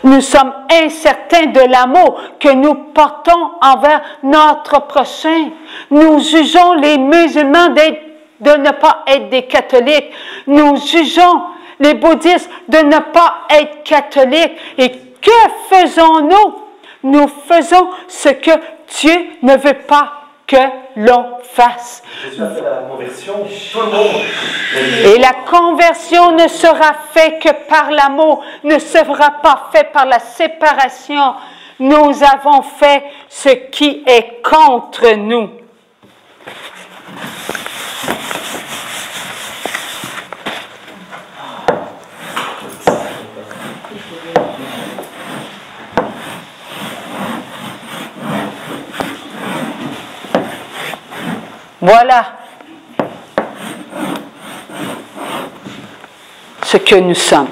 Nous sommes incertains de l'amour que nous portons envers notre prochain. Nous jugeons les musulmans de ne pas être des catholiques. Nous jugeons les bouddhistes de ne pas être catholiques. Et que faisons-nous? Nous faisons ce que Dieu ne veut pas que l'on fasse. Jésus a fait la conversion, tout le monde. Et la conversion ne sera faite que par l'amour, ne sera pas faite par la séparation. Nous avons fait ce qui est contre nous. Voilà ce que nous sommes.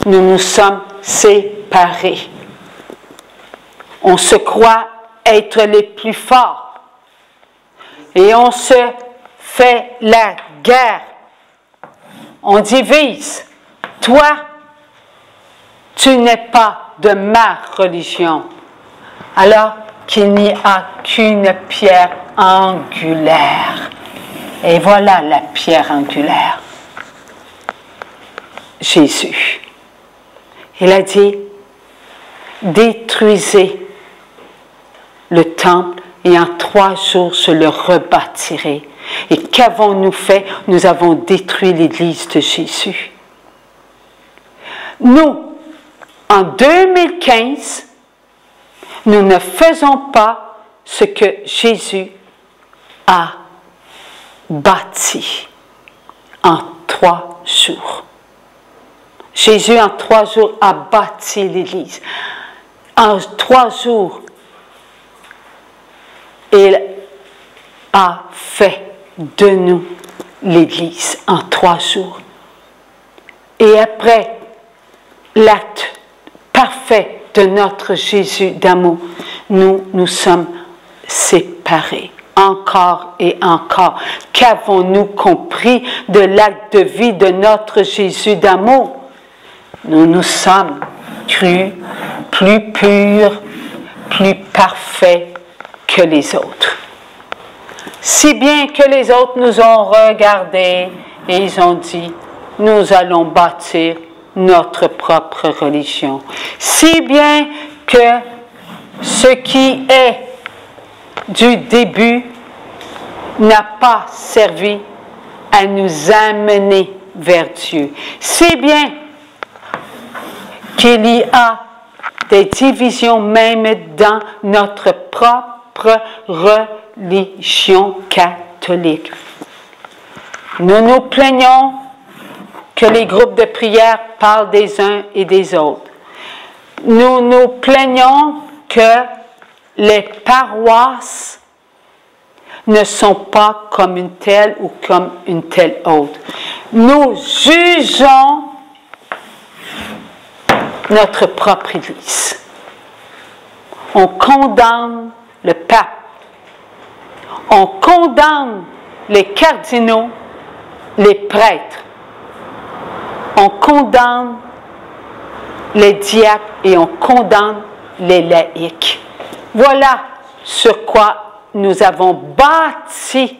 Nous nous sommes séparés. On se croit être les plus forts. Et on se fait la guerre. On divise. Toi, tu n'es pas de ma religion. Alors qu'il n'y a qu'une pierre angulaire. Et voilà la pierre angulaire. Jésus. Il a dit, détruisez le temple et en 3 jours je le rebâtirai. Et qu'avons-nous fait? Nous avons détruit l'Église de Jésus. Nous, en 2015, nous ne faisons pas ce que Jésus a bâti en 3 jours. Jésus, en 3 jours, a bâti l'Église. En 3 jours, il a fait de nous l'Église en 3 jours. Et après l'acte parfait de notre Jésus d'amour, nous nous sommes séparés. Encore et encore. Qu'avons-nous compris de l'acte de vie de notre Jésus d'amour? Nous nous sommes crus plus purs, plus parfaits que les autres. Si bien que les autres nous ont regardés et ils ont dit, nous allons bâtir notre propre religion. Si bien que ce qui est du début n'a pas servi à nous amener vers Dieu. Si bien qu'il y a des divisions même dans notre propre religion catholique. Nous nous plaignons que les groupes de prière parlent des uns et des autres. Nous nous plaignons que les paroisses ne sont pas comme une telle ou comme une telle autre. Nous jugeons notre propre Église. On condamne le pape. On condamne les cardinaux, les prêtres. On condamne les diacres et on condamne les laïcs. Voilà sur quoi nous avons bâti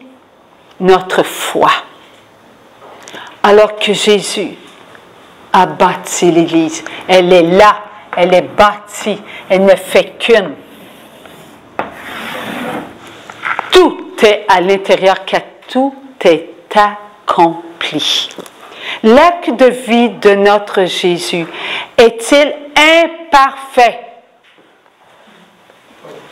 notre foi. Alors que Jésus a bâti l'Église. Elle est là, elle est bâtie, elle ne fait qu'une. Tout est à l'intérieur, car tout est accompli. L'acte de vie de notre Jésus est-il imparfait?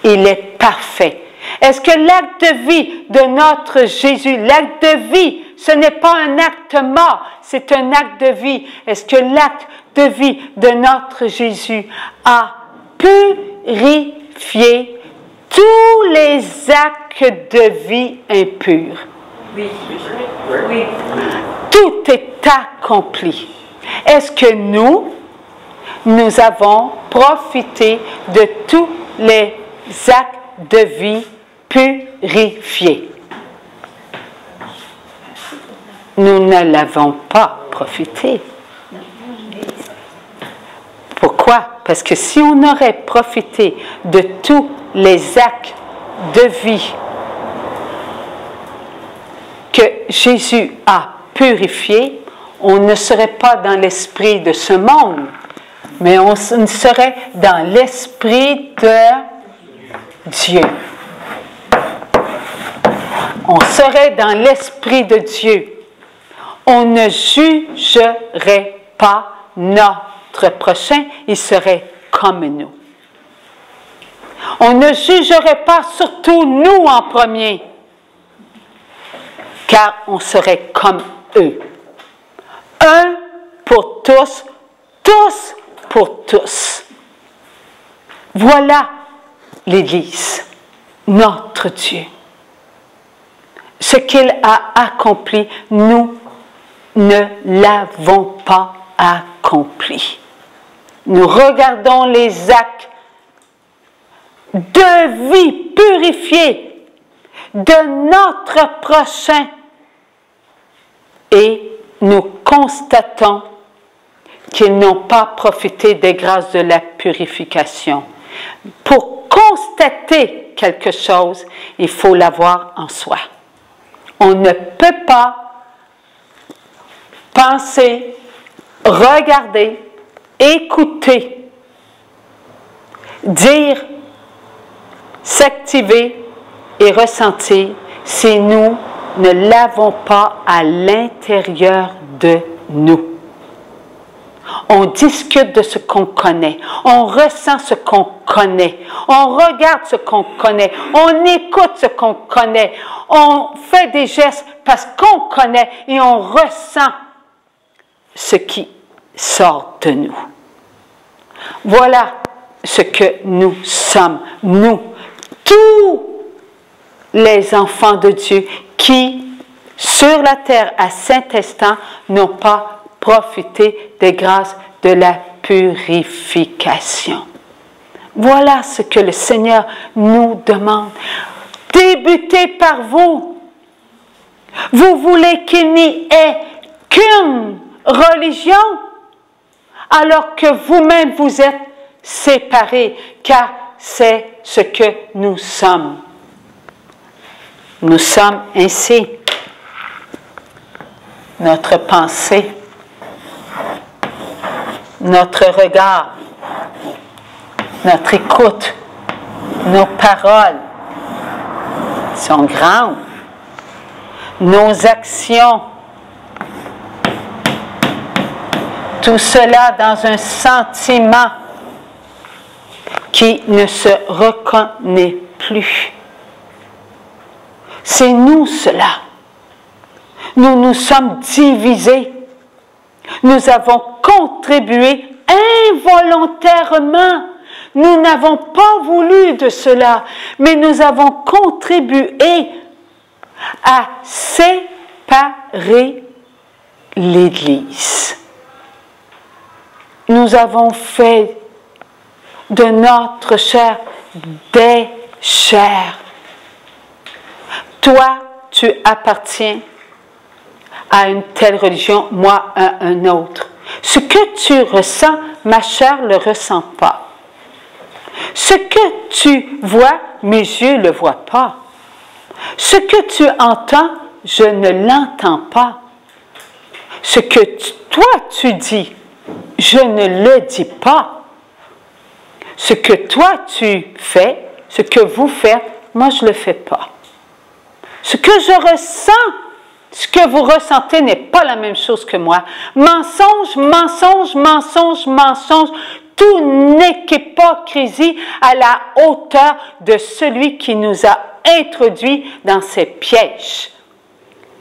Il est parfait. Est-ce que l'acte de vie de notre Jésus, l'acte de vie, ce n'est pas un acte mort, c'est un acte de vie. Est-ce que l'acte de vie de notre Jésus a purifié tous les actes de vie impurs? Oui. Oui. Tout est accompli. Est-ce que nous avons profité de tous les actes de vie purifiés? Nous ne l'avons pas profité. Pourquoi? Parce que si on aurait profité de tous les actes de vie que Jésus a purifiés, on ne serait pas dans l'esprit de ce monde, mais on serait dans l'esprit de Dieu. On serait dans l'esprit de Dieu. On ne jugerait pas notre prochain, il serait comme nous. On ne jugerait pas surtout nous en premier, car on serait comme eux. Un pour tous, tous pour tous. Voilà l'Église, notre Dieu. Ce qu'il a accompli, nous ne l'avons pas accompli. Nous regardons les actes de vie purifiés de notre prochain et nous constatons qu'ils n'ont pas profité des grâces de la purification. Pour constater quelque chose, il faut l'avoir en soi. On ne peut pas penser, regarder, écouter, dire, s'activer et ressentir si nous ne l'avons pas à l'intérieur de nous. On discute de ce qu'on connaît, on ressent ce qu'on connaît, on regarde ce qu'on connaît, on écoute ce qu'on connaît, on fait des gestes parce qu'on connaît et on ressent ce qui sort de nous. Voilà ce que nous sommes, nous, tous les enfants de Dieu qui, sur la terre à Saint-Instant, n'ont pas profité des grâces de la purification. Voilà ce que le Seigneur nous demande. Débutez par vous. Vous voulez qu'il n'y ait qu'une religion, alors que vous-même vous êtes séparés, car c'est ce que nous sommes. Nous sommes ainsi. Notre pensée, notre regard, notre écoute, nos paroles sont grandes. Nos actions, tout cela dans un sentiment qui ne se reconnaît plus. C'est nous cela. Nous nous sommes divisés. Nous avons contribué involontairement. Nous n'avons pas voulu de cela, mais nous avons contribué à séparer l'Église. Nous avons fait de notre chair des chairs. Toi, tu appartiens à une telle religion, moi à un autre. Ce que tu ressens, ma chair ne le ressent pas. Ce que tu vois, mes yeux ne le voient pas. Ce que tu entends, je ne l'entends pas. Ce que toi tu dis, je ne le dis pas. Ce que toi tu fais, ce que vous faites, moi je ne le fais pas. Ce que je ressens, ce que vous ressentez n'est pas la même chose que moi. Mensonge, mensonge, mensonge, mensonge. Tout n'est qu'hypocrisie à la hauteur de celui qui nous a introduits dans ces pièges.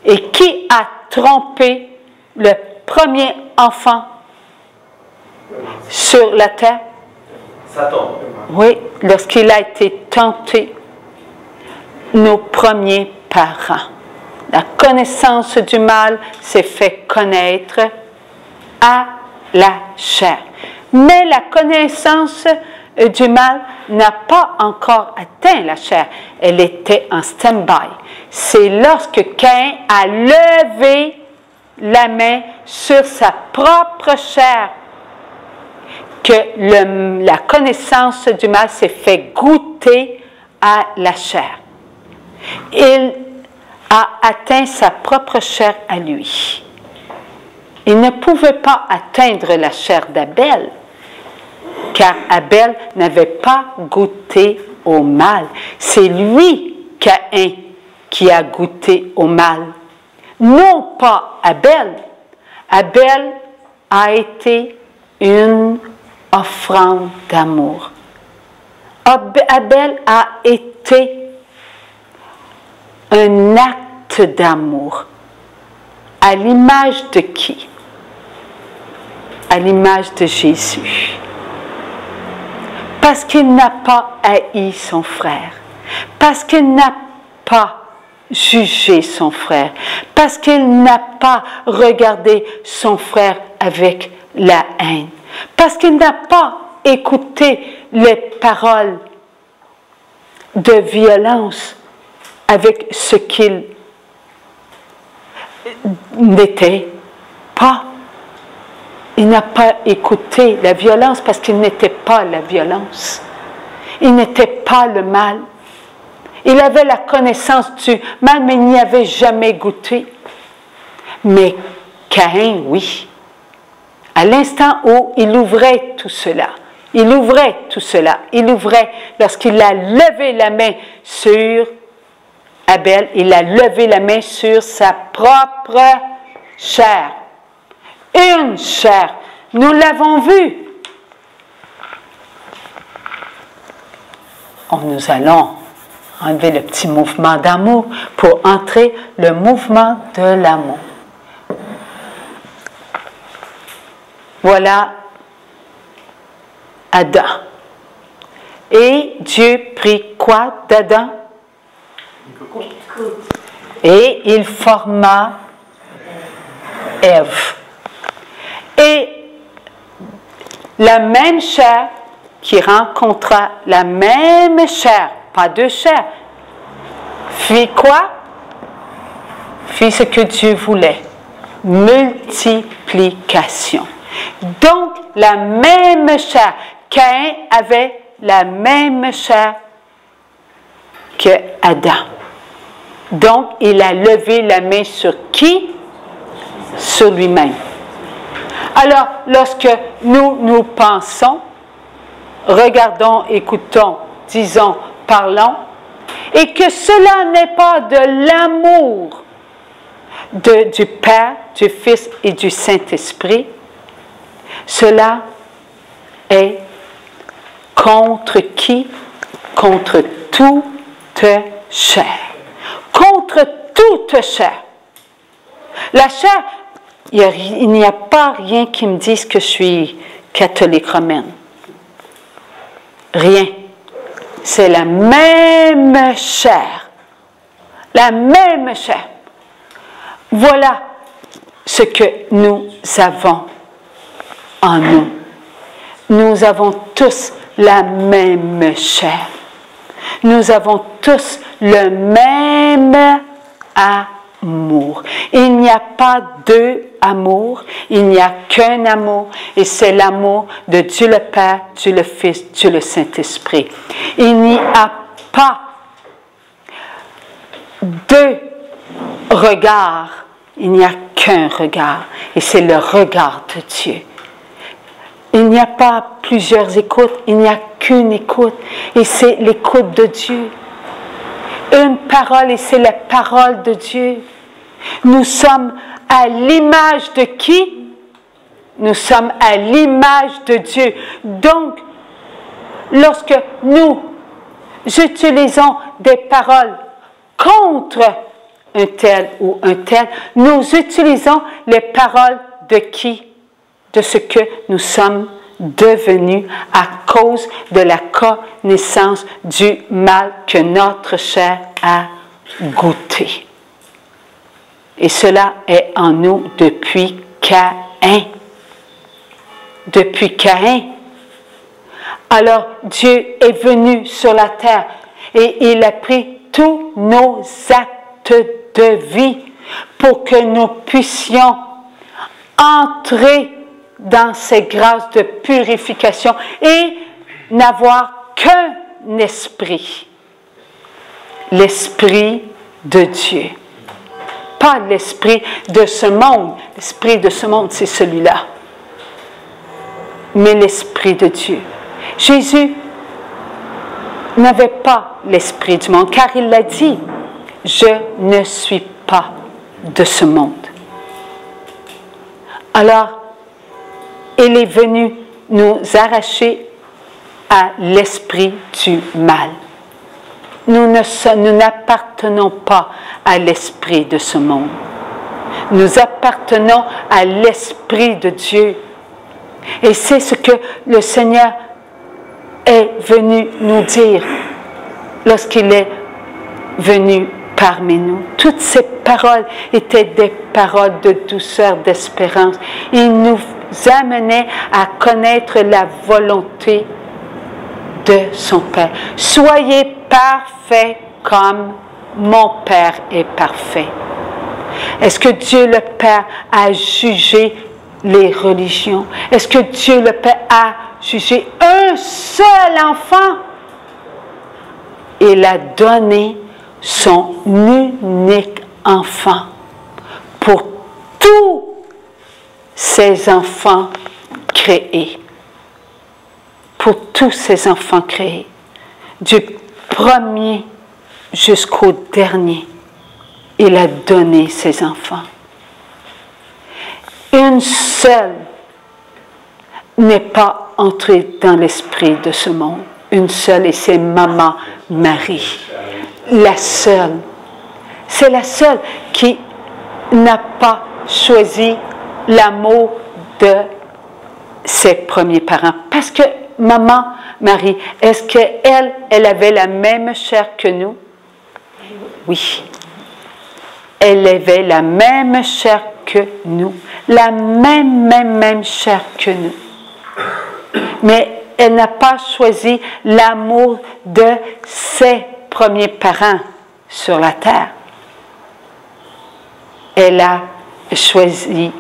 Et qui a trompé le premier enfant sur la terre? Satan. Oui, lorsqu'il a été tenté, nos premiers parents. La connaissance du mal s'est fait connaître à la chair. Mais la connaissance du mal n'a pas encore atteint la chair. Elle était en stand-by. C'est lorsque Caïn a levé la main sur sa propre chair que la connaissance du mal s'est fait goûter à la chair. Il a atteint sa propre chair à lui. Il ne pouvait pas atteindre la chair d'Abel, car Abel n'avait pas goûté au mal. C'est lui, Caïn, qui a goûté au mal. Non pas Abel. Abel a été une offrande d'amour. Abel a été un acte d'amour. À l'image de qui? À l'image de Jésus. Parce qu'il n'a pas haï son frère. Parce qu'il n'a pas jugé son frère. Parce qu'il n'a pas regardé son frère avec la haine. Parce qu'il n'a pas écouté les paroles de violence avec ce qu'il n'était pas. Il n'a pas écouté la violence parce qu'il n'était pas la violence. Il n'était pas le mal. Il avait la connaissance du mal, mais il n'y avait jamais goûté. Mais Caïn, oui. À l'instant où il ouvrait tout cela, lorsqu'il a levé la main sur Abel, il a levé la main sur sa propre chair. Une chair. Nous l'avons vu. Nous allons enlever le petit mouvement d'amour pour entrer le mouvement de l'amour. Voilà Adam. Et Dieu prit quoi d'Adam? Et il forma Ève. Et la même chair qui rencontra la même chair, pas deux chairs, fit quoi? Fit ce que Dieu voulait. Multiplication. Donc, la même chair. Caïn avait la même chair que Adam. Donc, il a levé la main sur qui? Sur lui-même. Alors, lorsque nous pensons, regardons, écoutons, disons, parlons, et que cela n'est pas de l'amour du Père, du Fils et du Saint-Esprit, cela est contre qui? Contre toute chair. Contre toute chair. La chair, il n'y a pas rien qui me dise que je suis catholique romaine. Rien. C'est la même chair. La même chair. Voilà ce que nous avons en nous. Nous avons tous la même chair. Nous avons tous le même amour. Il n'y a pas deux amours, il n'y a qu'un amour, et c'est l'amour de Dieu le Père, Dieu le Fils, Dieu le Saint-Esprit. Il n'y a pas deux regards, il n'y a qu'un regard, et c'est le regard de Dieu. Il n'y a pas plusieurs écoutes, il n'y a qu'une écoute, et c'est l'écoute de Dieu. Une parole, et c'est la parole de Dieu. Nous sommes à l'image de qui? Nous sommes à l'image de Dieu. Donc, lorsque nous utilisons des paroles contre un tel ou un tel, nous utilisons les paroles de qui? De ce que nous sommes devenus à cause de la connaissance du mal que notre chair a goûté. Et cela est en nous depuis Caïn. Depuis Caïn. Alors Dieu est venu sur la terre et il a pris tous nos actes de vie pour que nous puissions entrer dans ces grâces de purification et n'avoir qu'un esprit. L'esprit de Dieu. Pas l'esprit de ce monde. L'esprit de ce monde, c'est celui-là. Mais l'esprit de Dieu. Jésus n'avait pas l'esprit du monde, car il l'a dit, « Je ne suis pas de ce monde ». Alors, il est venu nous arracher à l'esprit du mal. Nous n'appartenons pas à l'esprit de ce monde. Nous appartenons à l'esprit de Dieu. Et c'est ce que le Seigneur est venu nous dire lorsqu'il est venu parmi nous. Toutes ces paroles étaient des paroles de douceur, d'espérance. Il nous amenait à connaître la volonté de son Père. Soyez parfaits comme mon Père est parfait. Est-ce que Dieu le Père a jugé les religions? Est-ce que Dieu le Père a jugé un seul enfant? Il a donné son unique enfant pour tous ses enfants créés. Pour tous ses enfants créés. Du premier jusqu'au dernier, il a donné ses enfants. Une seule n'est pas entrée dans l'esprit de ce monde. Une seule, et c'est Maman Marie. La seule. C'est la seule qui n'a pas choisi l'amour de ses premiers parents. Parce que Maman Marie, est-ce qu'elle avait la même chair que nous? Oui. Elle avait la même chair que nous. La même chair que nous. Mais elle n'a pas choisi l'amour de ses premiers parents sur la terre. Elle a choisi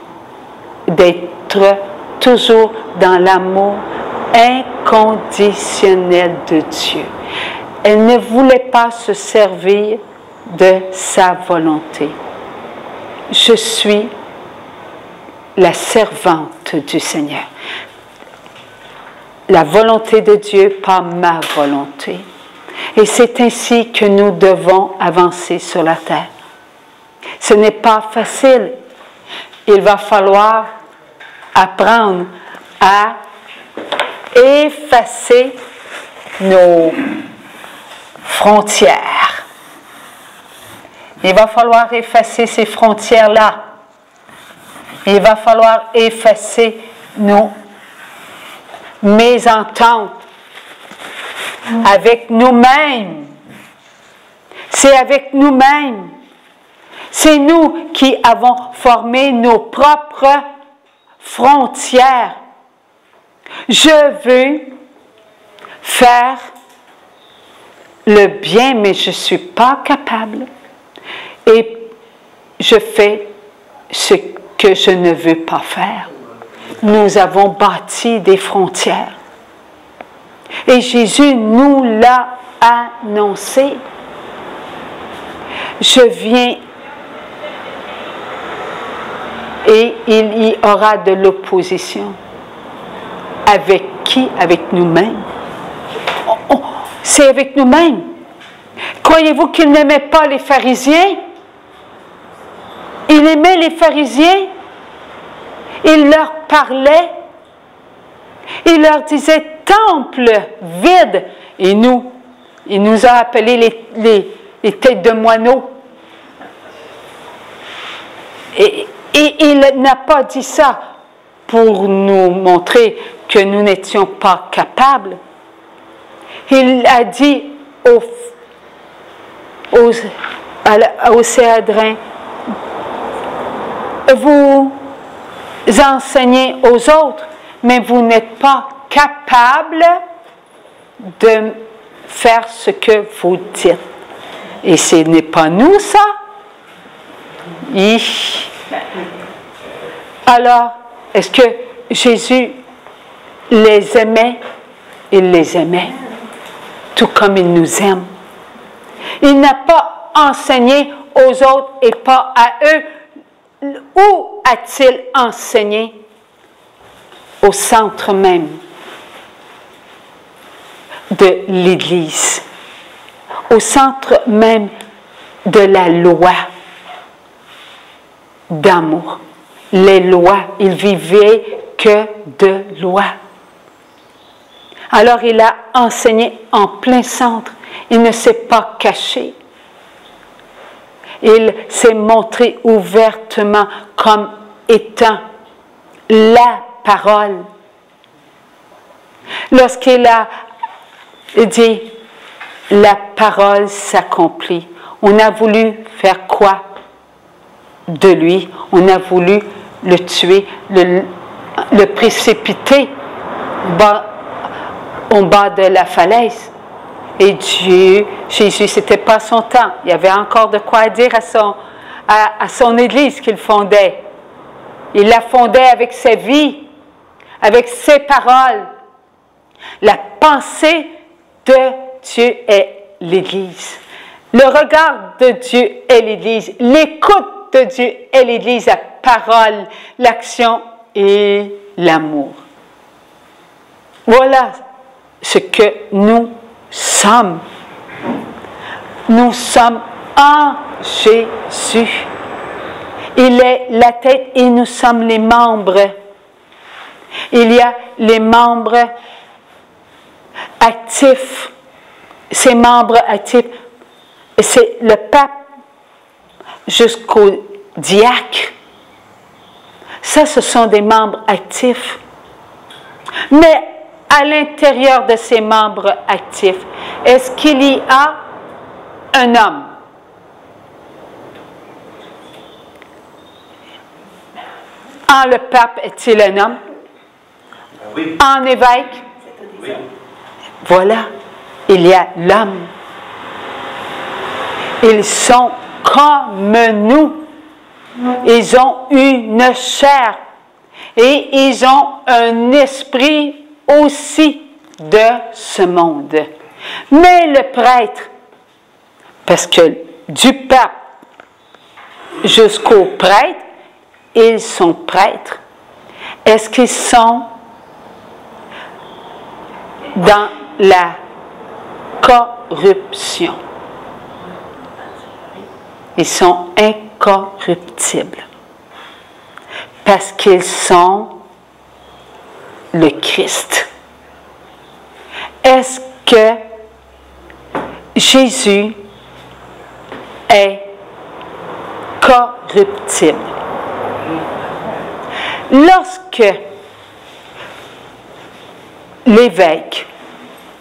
d'être toujours dans l'amour inconditionnel de Dieu. Elle ne voulait pas se servir de sa volonté. Je suis la servante du Seigneur. La volonté de Dieu, pas ma volonté. Et c'est ainsi que nous devons avancer sur la terre. Ce n'est pas facile. Il va falloir apprendre à effacer nos frontières. Il va falloir effacer ces frontières-là. Il va falloir effacer nos mésententes avec nous-mêmes. C'est avec nous-mêmes. C'est nous qui avons formé nos propres frontières. Je veux faire le bien, mais je ne suis pas capable. Et je fais ce que je ne veux pas faire. Nous avons bâti des frontières. Et Jésus nous l'a annoncé. Je viens et il y aura de l'opposition. Avec qui? Avec nous-mêmes. C'est avec nous-mêmes. Croyez-vous qu'il n'aimait pas les pharisiens? Il aimait les pharisiens. Il leur parlait. Il leur disait, temple vide. Et nous, il nous a appelés les têtes de moineaux. Et il n'a pas dit ça pour nous montrer que nous n'étions pas capables. Il a dit aux Céadrins, vous enseignez aux autres, mais vous n'êtes pas capables de faire ce que vous dites. Et ce n'est pas nous, ça. Alors, est-ce que Jésus les aimait? Il les aimait, tout comme il nous aime. Il n'a pas enseigné aux autres et pas à eux. Où a-t-il enseigné? Au centre même de l'Église, au centre même de la loi d'amour. Les lois, il vivait que de lois. Alors il a enseigné en plein centre. Il ne s'est pas caché. Il s'est montré ouvertement comme étant la parole. Lorsqu'il a dit « la parole s'accomplit », on a voulu faire quoi de lui? On a voulu le tuer, le précipiter au bas de la falaise. Et Dieu, Jésus, ce n'était pas son temps. Il y avait encore de quoi dire à son Église qu'il fondait. Il la fondait avec sa vie, avec ses paroles. La pensée de Dieu est l'Église. Le regard de Dieu est l'Église. L'écoute de Dieu est l'Église, la parole, l'action et l'amour. Voilà ce que nous sommes. Nous sommes en Jésus. Il est la tête et nous sommes les membres. Il y a les membres actifs. Ces membres actifs, c'est le pape jusqu'au diacre. Ça, ce sont des membres actifs. Mais à l'intérieur de ces membres actifs, est-ce qu'il y a un homme? En le pape, est-il un homme? Oui. En évêque? Oui. Voilà, il y a l'homme. Ils sont comme nous. Ils ont une chair et ils ont un esprit aussi de ce monde. Mais le prêtre, parce que du pape jusqu'aux prêtres, ils sont prêtres. Est-ce qu'ils sont dans la corruption? Ils sont incorruptibles parce qu'ils sont le Christ. Est-ce que Jésus est corruptible? Lorsque l'évêque,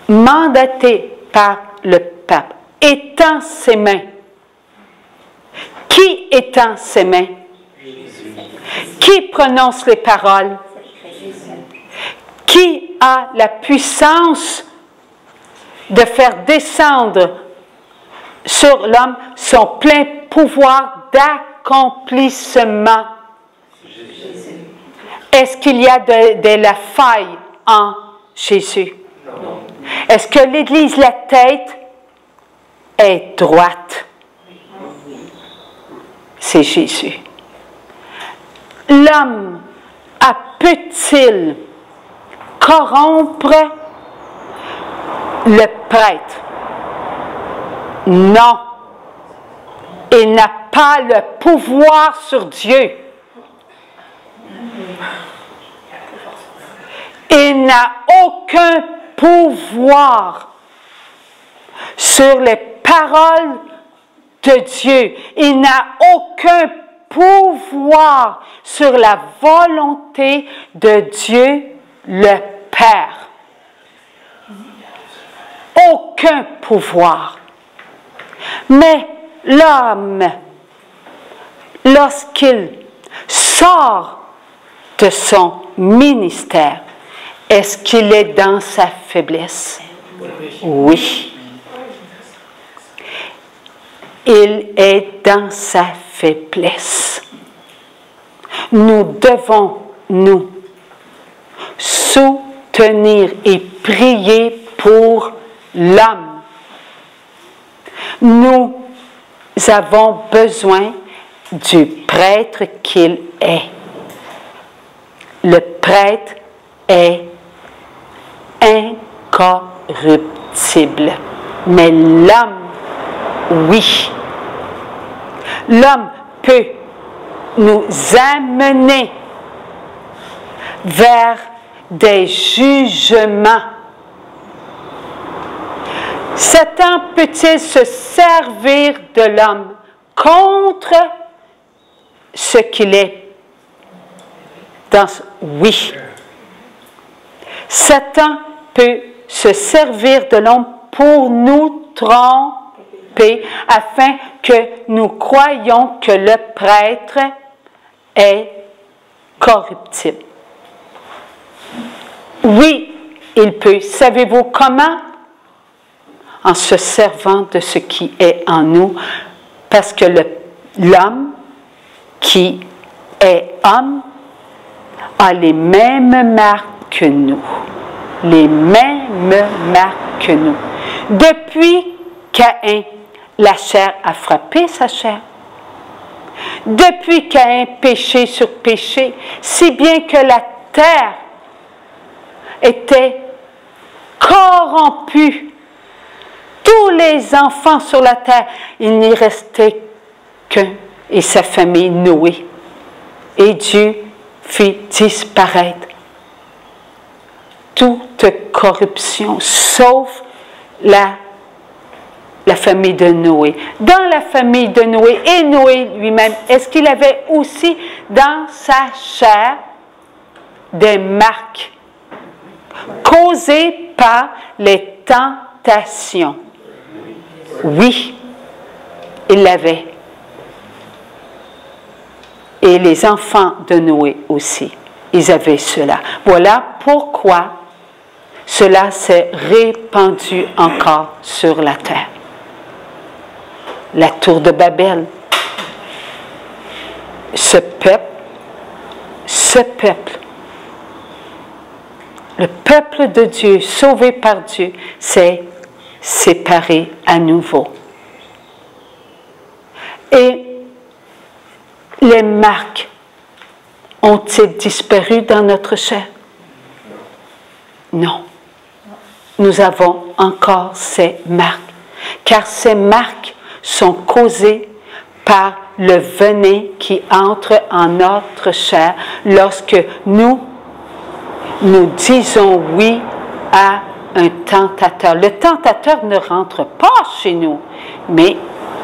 mandaté par le pape, étend ses mains, qui étend ses mains? Qui prononce les paroles? Qui a la puissance de faire descendre sur l'homme son plein pouvoir d'accomplissement? Est-ce qu'il y a de la faille en Jésus? Non. Est-ce que l'Église, la tête, est droite? C'est Jésus. L'homme peut-il corrompre le prêtre? Non. Il n'a pas le pouvoir sur Dieu. Il n'a aucun pouvoir sur les paroles de Dieu. Il n'a aucun pouvoir sur la volonté de Dieu le Père. Aucun pouvoir. Mais l'homme, lorsqu'il sort de son ministère, est-ce qu'il est dans sa faiblesse? Oui. Il est dans sa faiblesse. Nous devons nous soutenir et prier pour l'homme. Nous avons besoin du prêtre qu'il est. Le prêtre est incorruptible. Mais l'homme, oui. L'homme peut nous amener vers des jugements. Satan peut-il se servir de l'homme contre ce qu'il est? Oui. Satan peut se servir de l'homme pour nous tromper afin que nous croyions que le prêtre est corruptible. Oui, il peut. Savez-vous comment? En se servant de ce qui est en nous, parce que l'homme qui est homme a les mêmes marques que nous. Les mêmes marques que nous. Depuis Caïn, la chair a frappé sa chair. Depuis Caïn, péché sur péché, si bien que la terre était corrompue. Tous les enfants sur la terre, il n'y restait qu'un et sa famille, Noé. Et Dieu fit disparaître toute corruption, sauf la famille de Noé. Dans la famille de Noé et Noé lui-même, est-ce qu'il avait aussi dans sa chair des marques causées par les tentations? Oui, il l'avait. Et les enfants de Noé aussi, ils avaient cela. Voilà pourquoi cela s'est répandu encore sur la terre. La tour de Babel. Ce peuple, le peuple de Dieu, sauvé par Dieu, s'est séparé à nouveau. Et les marques ont-ils disparu dans notre chair? Non. Nous avons encore ces marques, car ces marques sont causées par le venin qui entre en notre chair lorsque nous disons oui à un tentateur. Le tentateur ne rentre pas chez nous, mais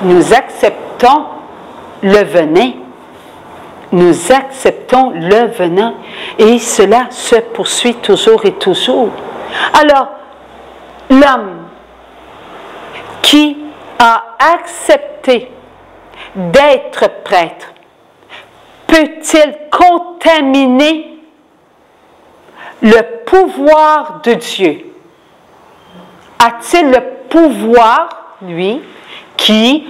nous acceptons le venin. Nous acceptons le venin et cela se poursuit toujours et toujours. Alors, l'homme qui a accepté d'être prêtre, peut-il contaminer le pouvoir de Dieu? A-t-il le pouvoir, lui, qui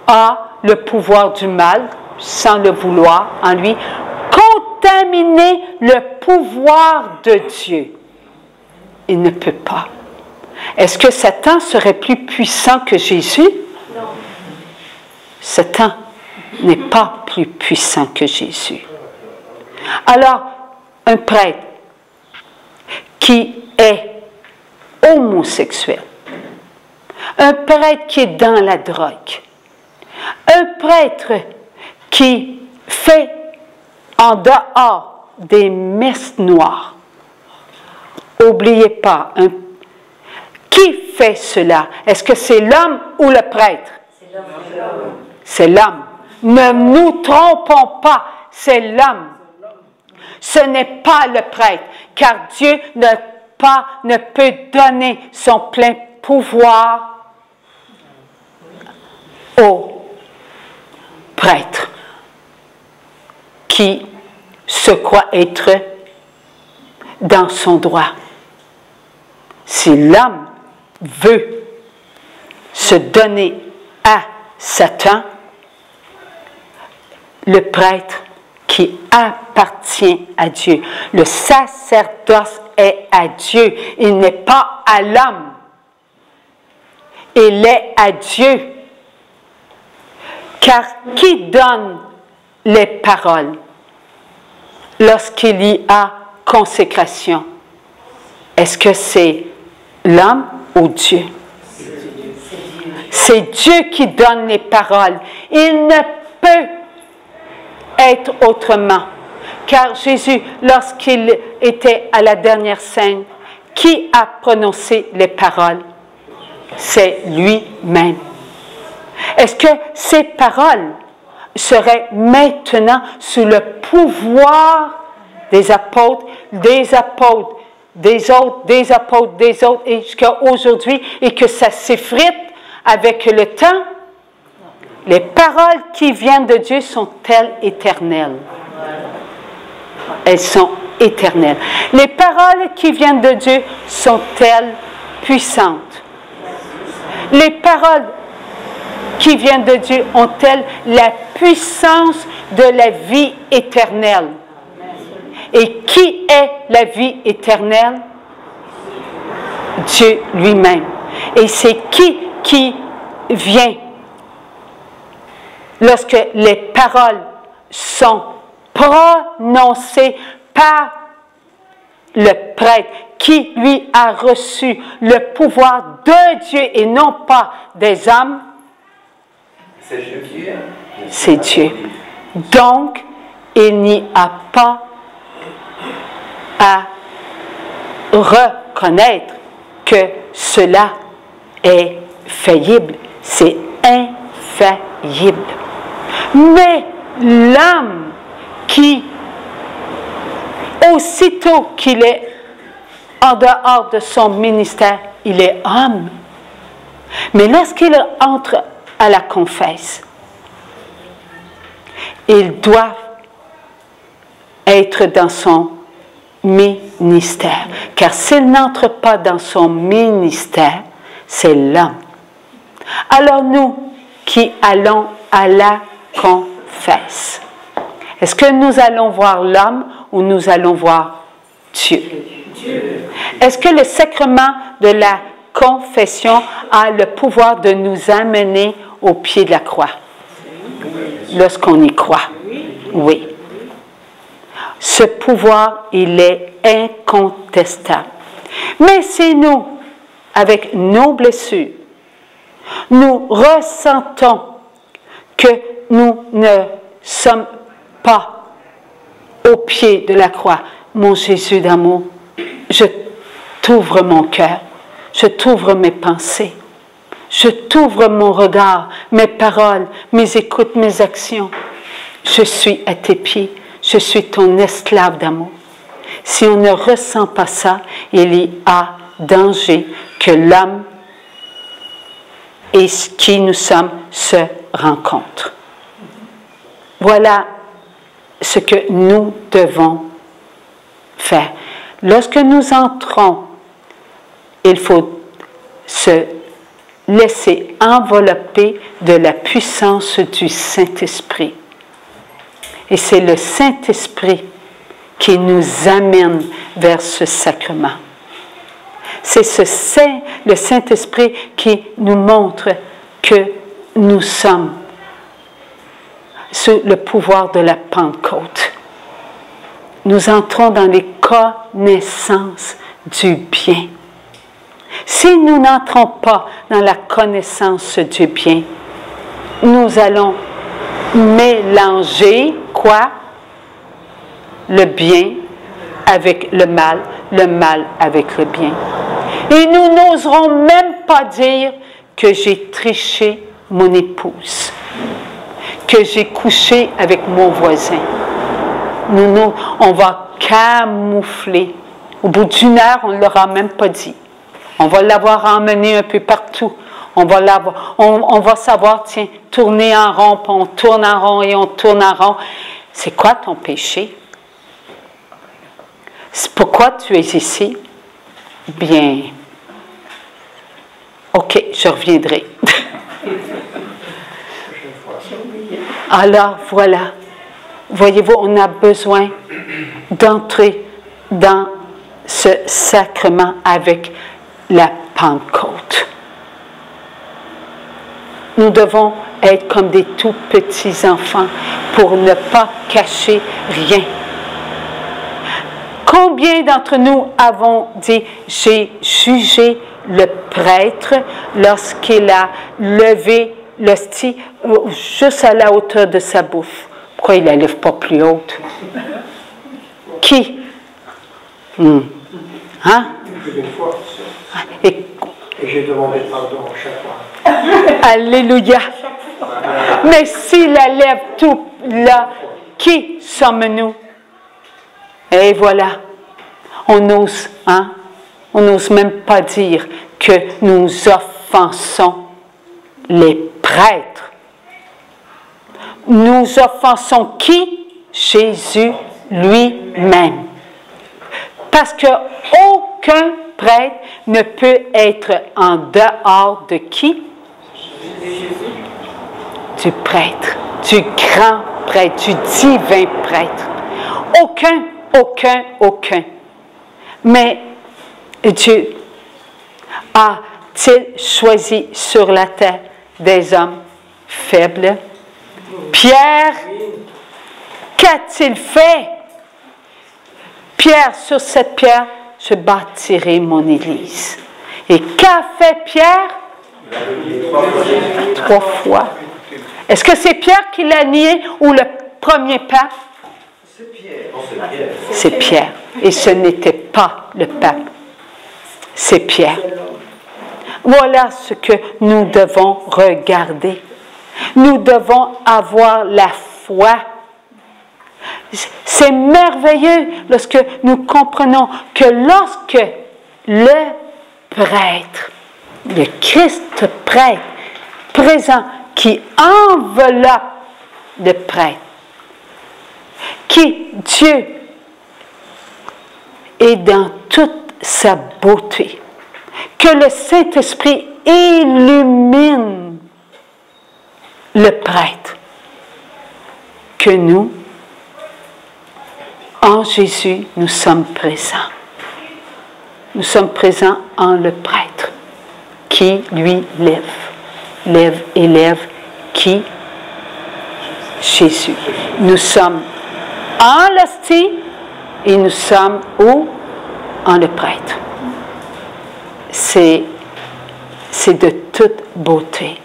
a le pouvoir du mal, sans le vouloir en lui, contaminer le pouvoir de Dieu? Il ne peut pas. Est-ce que Satan serait plus puissant que Jésus? Non. Satan n'est pas plus puissant que Jésus. Alors, un prêtre qui est homosexuel, un prêtre qui est dans la drogue, un prêtre qui fait en dehors des messes noires. N'oubliez pas, qui fait cela? Est-ce que c'est l'homme ou le prêtre? C'est l'homme. Ne nous trompons pas, c'est l'homme. Ce n'est pas le prêtre, car Dieu ne peut donner son plein pouvoir au prêtre qui se croit être dans son droit. Si l'homme veut se donner à Satan, le prêtre qui appartient à Dieu, le sacerdoce est à Dieu, il n'est pas à l'homme, il est à Dieu. Car qui donne les paroles lorsqu'il y a consécration? Est-ce que c'est l'homme ou Dieu? C'est Dieu qui donne les paroles. Il ne peut être autrement. Car Jésus, lorsqu'il était à la dernière scène, qui a prononcé les paroles? C'est lui-même. Est-ce que ces paroles seraient maintenant sous le pouvoir des apôtres, des autres, et jusqu'à aujourd'hui, et que ça s'effrite avec le temps? Les paroles qui viennent de Dieu sont-elles éternelles? Elles sont éternelles. Les paroles qui viennent de Dieu sont-elles puissantes? Les paroles qui viennent de Dieu ont-elles la puissance de la vie éternelle? Et qui est la vie éternelle? Dieu lui-même. Et c'est qui vient lorsque les paroles sont prononcées par le prêtre qui lui a reçu le pouvoir de Dieu et non pas des hommes? C'est Dieu. C'est Dieu. Donc, il n'y a pas à reconnaître que cela est faillible. C'est infaillible. Mais l'homme qui, aussitôt qu'il est en dehors de son ministère, il est homme. Mais lorsqu'il entre à la confesse, il doit être dans son ministère. Car s'il n'entre pas dans son ministère, c'est l'homme. Alors nous qui allons à la confesse, est-ce que nous allons voir l'homme ou nous allons voir Dieu? Est-ce que le sacrement de la confession a le pouvoir de nous amener au pied de la croix? lorsqu'on y croit. Oui. Ce pouvoir, il est incontestable. Mais c'est nous, avec nos blessures, nous ressentons que nous ne sommes pas au pied de la croix. Mon Jésus d'amour, je t'ouvre mon cœur, je t'ouvre mes pensées, je t'ouvre mon regard, mes paroles, mes écoutes, mes actions. Je suis à tes pieds, je suis ton esclave d'amour. Si on ne ressent pas ça, il y a danger que l'homme et qui nous sommes se rencontrent. Voilà ce que nous devons faire. Lorsque nous entrons, il faut se laisser envelopper de la puissance du Saint-Esprit. Et c'est le Saint-Esprit qui nous amène vers ce sacrement. C'est le Saint-Esprit qui nous montre que nous sommes sous le pouvoir de la Pentecôte. Nous entrons dans les connaissances du bien. Si nous n'entrons pas dans la connaissance du bien, nous allons mélanger quoi? Le bien avec le mal avec le bien. Et nous n'oserons même pas dire que j'ai triché mon épouse, que j'ai couché avec mon voisin. On va camoufler. Au bout d'une heure, on ne l'aura même pas dit. On va l'avoir emmené un peu partout. On va savoir, tiens, tourner en rond, puis on tourne en rond et on tourne en rond. C'est quoi ton péché? Pourquoi tu es ici? Bien, ok, je reviendrai. Alors, voilà. Voyez-vous, on a besoin d'entrer dans ce sacrement avec la Pentecôte. Nous devons être comme des tout petits enfants pour ne pas cacher rien. Combien d'entre nous avons dit « J'ai jugé le prêtre lorsqu'il a levé l'hostie juste à la hauteur de sa bouffe. » Pourquoi il ne la lève pas plus haute? Qui? Hein? Une fois. Et j'ai demandé pardon à chaque fois. Alléluia! Mais s'il la lève tout là, qui sommes-nous? Et voilà, on n'ose même pas dire que nous offensons les prêtres. Nous offensons qui? Jésus lui-même. Parce qu'aucun prêtre ne peut être en dehors de qui? Du prêtre, du grand prêtre, du divin prêtre. Aucun. Mais Dieu a-t-il choisi sur la terre des hommes faibles? Pierre, qu'a-t-il fait? Pierre, sur cette pierre, je bâtirai mon église. Et qu'a fait Pierre? 3 fois. Est-ce que c'est Pierre qui l'a nié ou le premier pape? C'est Pierre. Et ce n'était pas le pape. C'est Pierre. Voilà ce que nous devons regarder. Nous devons avoir la foi. C'est merveilleux lorsque nous comprenons que lorsque le prêtre, le Christ prêtre, présent, qui enveloppe le prêtre, qui, Dieu, est dans toute sa beauté, que le Saint-Esprit illumine le prêtre, que nous, en Jésus, nous sommes présents. Nous sommes présents en le prêtre, qui, lui, lève, qui Jésus. Nous sommes en l'hostie et nous sommes où? En le prêtre. C'est de toute beauté.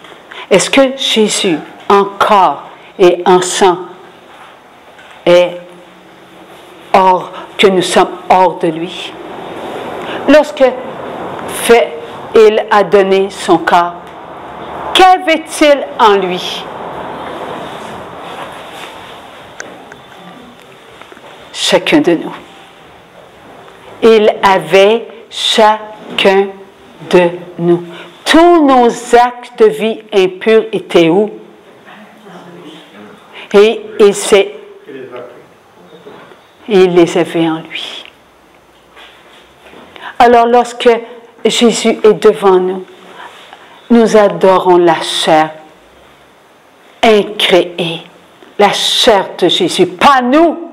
Est-ce que Jésus, en corps et en sang, est hors, que nous sommes hors de lui? Lorsque il a donné son corps, qu'avait-il en lui? Chacun de nous. Il avait chacun de nous. Tous nos actes de vie impurs étaient où? Et il les avait en lui. Alors lorsque Jésus est devant nous, nous adorons la chair incréée, la chair de Jésus, pas nous.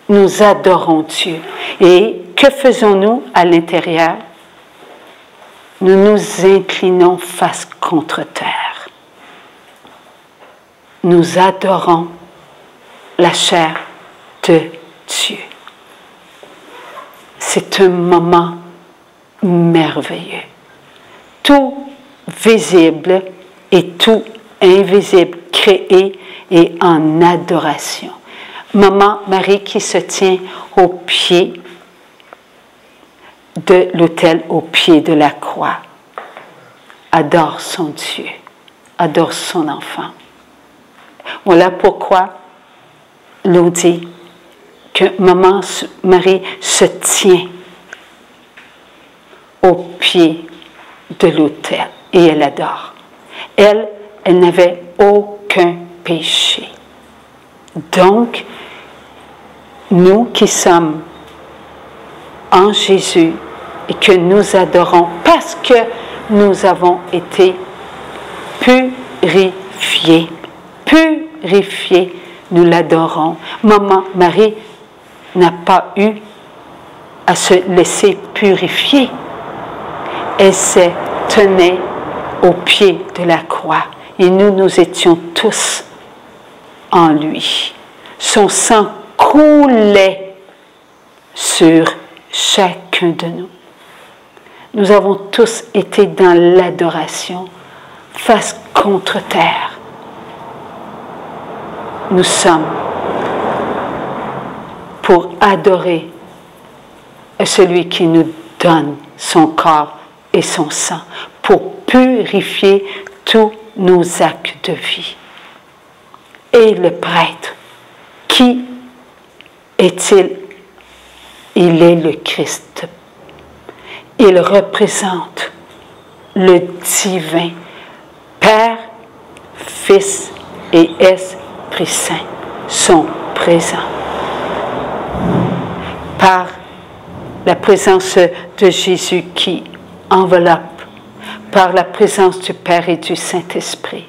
Nous adorons Dieu. Et que faisons-nous à l'intérieur? Nous nous inclinons face contre terre. Nous adorons la chair de Dieu. C'est un moment merveilleux. Tout visible et tout invisible créé et en adoration. Maman Marie qui se tient au pied de l'autel, au pied de la croix, adore son Dieu, adore son enfant. Voilà pourquoi l'on dit que Maman Marie se tient au pied de l'autel et elle adore. Elle n'avait aucun péché. Donc, nous qui sommes en Jésus et que nous adorons parce que nous avons été purifiés, nous l'adorons. Maman Marie n'a pas eu à se laisser purifier. Elle se tenait au pied de la croix et nous étions tous en lui. Son sang coulait sur chacun de nous. Nous avons tous été dans l'adoration, face contre terre. Nous sommes pour adorer celui qui nous donne son corps et son sang, pour purifier tous nos actes de vie. Et le prêtre, qui est-il? Il est le Christ. Il représente le divin Père, Fils et Esprit Saint sont présents. Par la présence de Jésus qui enveloppe, par la présence du Père et du Saint-Esprit.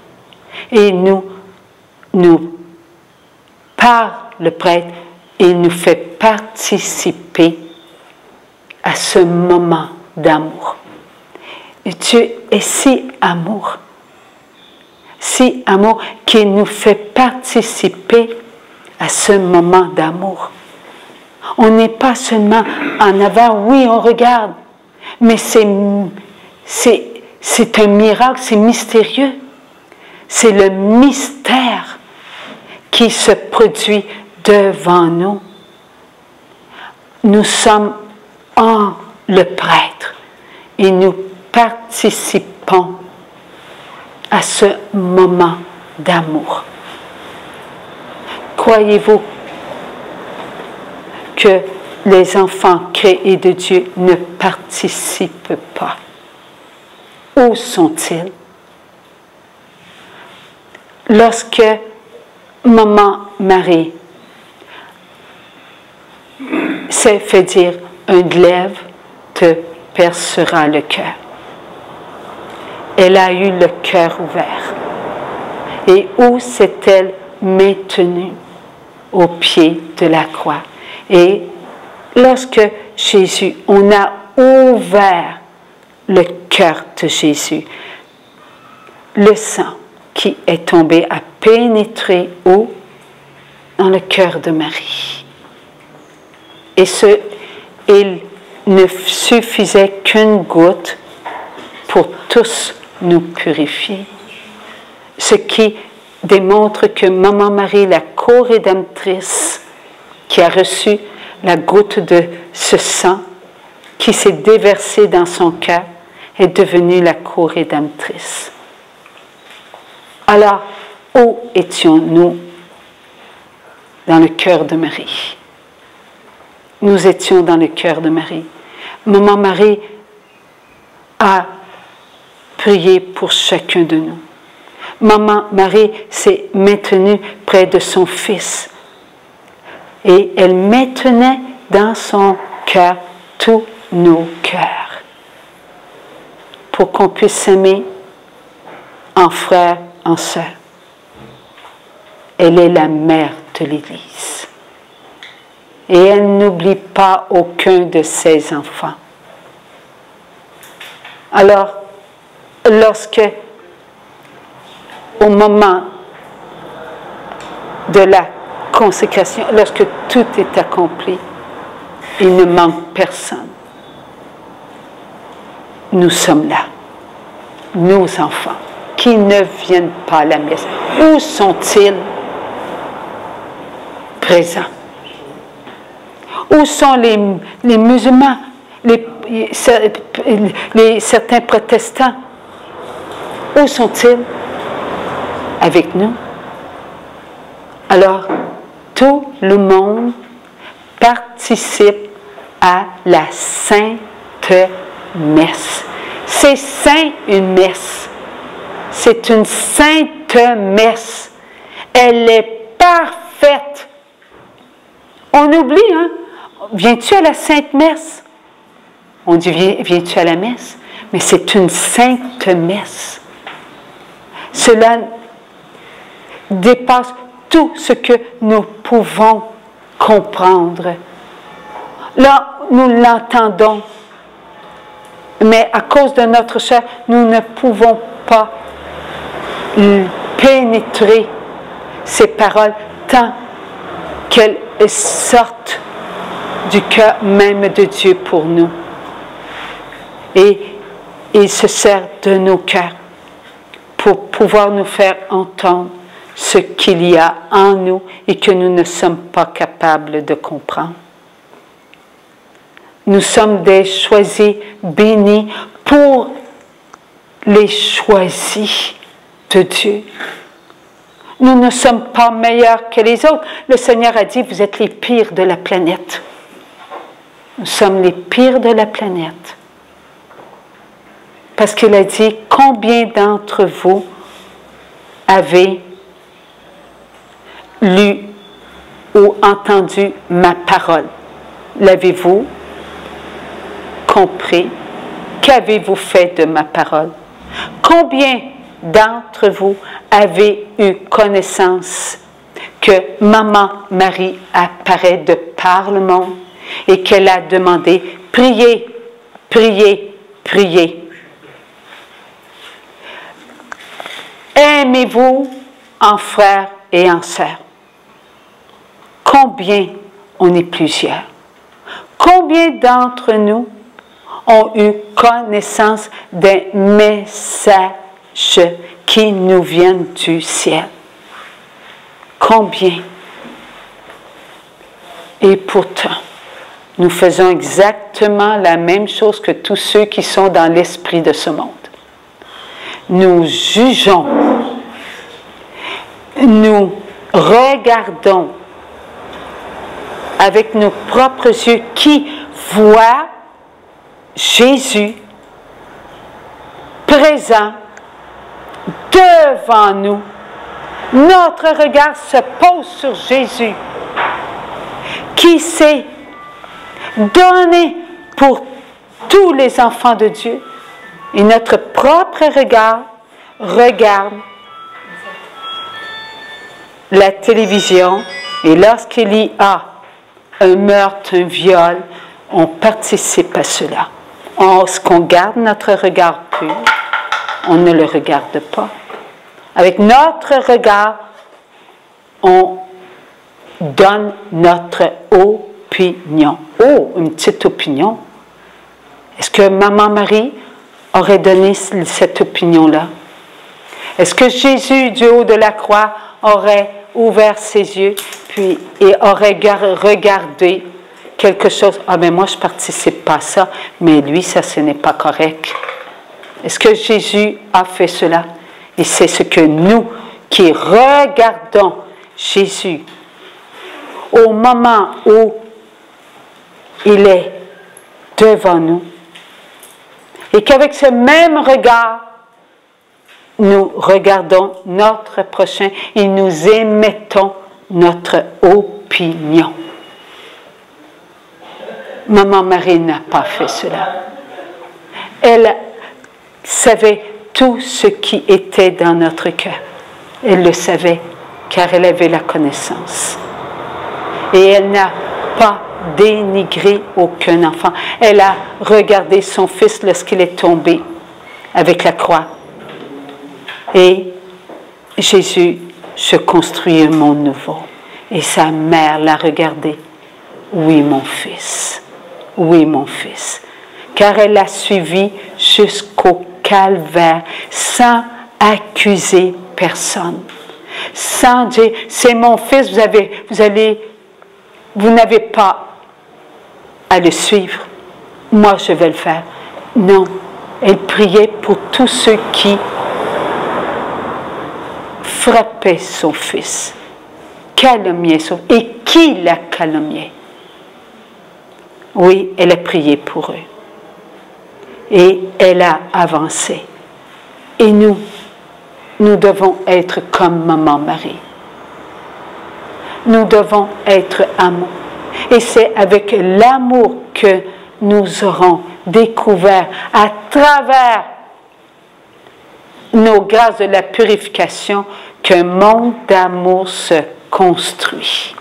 Et par le prêtre, il nous fait participer à ce moment d'amour. Et Dieu est si amour qu'il nous fait participer à ce moment d'amour. On n'est pas seulement en avant, oui, on regarde, mais c'est un miracle, c'est mystérieux. C'est le mystère qui se produit devant nous. Nous sommes en le prêtre et nous participons à ce moment d'amour. Croyez-vous que les enfants créés de Dieu ne participent pas? Où sont-ils? Lorsque Maman Marie s'est fait dire « un glaive te percera le cœur », elle a eu le cœur ouvert. Et où s'est-elle maintenue? Au pied de la croix. Et lorsque Jésus, on a ouvert le cœur de Jésus, le sang qui est tombé a pénétrer où? Dans le cœur de Marie. Et il ne suffisait qu'une goutte pour tous nous purifier. Ce qui démontre que Maman Marie, la co-rédemptrice, qui a reçu la goutte de ce sang, qui s'est déversée dans son cœur, est devenue la co-rédemptrice. Alors, où étions-nous dans le cœur de Marie? Nous étions dans le cœur de Marie. Maman Marie a prié pour chacun de nous. Maman Marie s'est maintenue près de son Fils. Et elle maintenait dans son cœur tous nos cœurs. Pour qu'on puisse s'aimer en frères, en sœurs. Elle est la mère de l'Église. Et elle n'oublie pas aucun de ses enfants. Alors, au moment de la consécration, lorsque tout est accompli, il ne manque personne. Nous sommes là, nos enfants, qui ne viennent pas à la messe. Où sont-ils présents? Où sont les musulmans, certains protestants? Où sont-ils? Avec nous. Alors, tout le monde participe à la Sainte Messe. C'est saint une messe. C'est une sainte messe. Elle est parfaite. On oublie, hein? Viens-tu à la Sainte Messe? On dit, viens-tu à la messe? Mais c'est une sainte messe. Cela dépasse tout ce que nous pouvons comprendre. Là, nous l'entendons. Mais à cause de notre chair, nous ne pouvons pas pénétrer ces paroles tant qu'elles sortent du cœur même de Dieu pour nous. Et il se sert de nos cœurs pour pouvoir nous faire entendre ce qu'il y a en nous et que nous ne sommes pas capables de comprendre. Nous sommes des choisis bénis pour les choisis de Dieu. Nous ne sommes pas meilleurs que les autres. Le Seigneur a dit, vous êtes les pires de la planète. Nous sommes les pires de la planète. Parce qu'il a dit, combien d'entre vous avez lu ou entendu ma parole? L'avez-vous compris? Qu'avez-vous fait de ma parole? Combien d'entre vous avez eu connaissance que Maman Marie apparaît de par le monde et qu'elle a demandé, priez, priez, priez. Aimez-vous en frères et en sœurs. Combien on est plusieurs? Combien d'entre nous ont eu connaissance d'un message qui nous vient du ciel? Combien? Et pourtant, nous faisons exactement la même chose que tous ceux qui sont dans l'esprit de ce monde. Nous jugeons, nous regardons avec nos propres yeux qui voient Jésus présent devant nous. Notre regard se pose sur Jésus qui s'est donné pour tous les enfants de Dieu. Et notre propre regard regarde la télévision et lorsqu'il y a un meurtre, un viol, on participe à cela. Lorsqu'on garde notre regard pur, on ne le regarde pas. Avec notre regard, on donne notre opinion. Oh, une petite opinion. Est-ce que Maman Marie aurait donné cette opinion-là? Est-ce que Jésus, du haut de la croix, aurait ouvert ses yeux et aurait regardé quelque chose? Ah ben moi, je ne participe pas à ça, mais lui, ça, ce n'est pas correct. Est-ce que Jésus a fait cela? Et c'est ce que nous, qui regardons Jésus, au moment où il est devant nous, et qu'avec ce même regard, nous regardons notre prochain et nous émettons notre opinion. Maman Marie n'a pas fait cela. Elle savait tout ce qui était dans notre cœur. Elle le savait car elle avait la connaissance. Et elle n'a pas dénigré aucun enfant. Elle a regardé son fils lorsqu'il est tombé avec la croix. Et Jésus se construit un monde nouveau. Et sa mère l'a regardé. Oui, mon fils. Oui, mon fils. Car elle l'a suivi jusqu'au calvaire sans accuser personne. Sans dire, c'est mon fils, vous n'avez pas à le suivre. Moi, je vais le faire. Non. Elle priait pour tous ceux qui frappaient son fils, calomniaient son fils. Et qui l'a calomnié? Oui, elle a prié pour eux. Et elle a avancé. Et nous devons être comme Maman Marie. Nous devons être amour. Et c'est avec l'amour que nous aurons découvert à travers nos grâces de la purification qu'un monde d'amour se construit.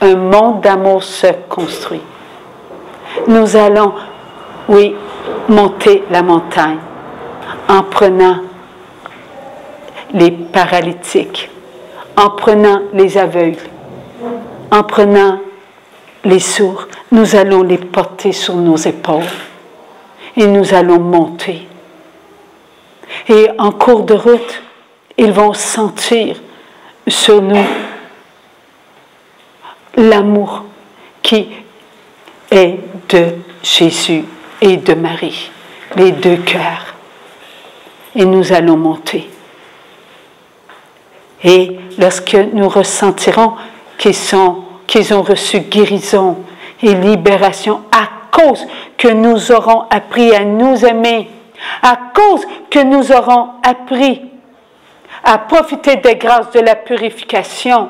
Un monde d'amour se construit. Nous allons, oui, monter la montagne en prenant les paralytiques, en prenant les aveugles, en prenant les sourds. Nous allons les porter sur nos épaules et nous allons monter. Et en cours de route, ils vont sentir sur nous l'amour qui est de Jésus et de Marie, les deux cœurs. Et nous allons monter. Et lorsque nous ressentirons qu'ils ont reçu guérison et libération à cause que nous aurons appris à nous aimer, à cause que nous aurons appris à profiter des grâces de la purification,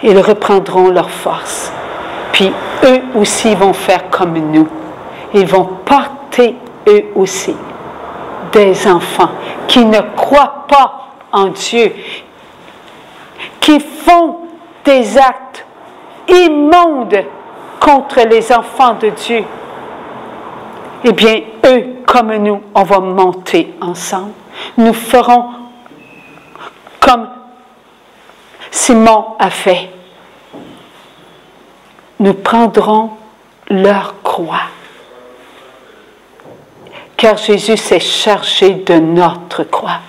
ils reprendront leur force. Puis eux aussi vont faire comme nous. Ils vont porter eux aussi des enfants qui ne croient pas en Dieu, qui font des actes immondes contre les enfants de Dieu. Eh bien, eux, comme nous, on va monter ensemble. Nous ferons comme Simon a fait. Nous prendrons leur croix. Car Jésus s'est chargé de notre croix.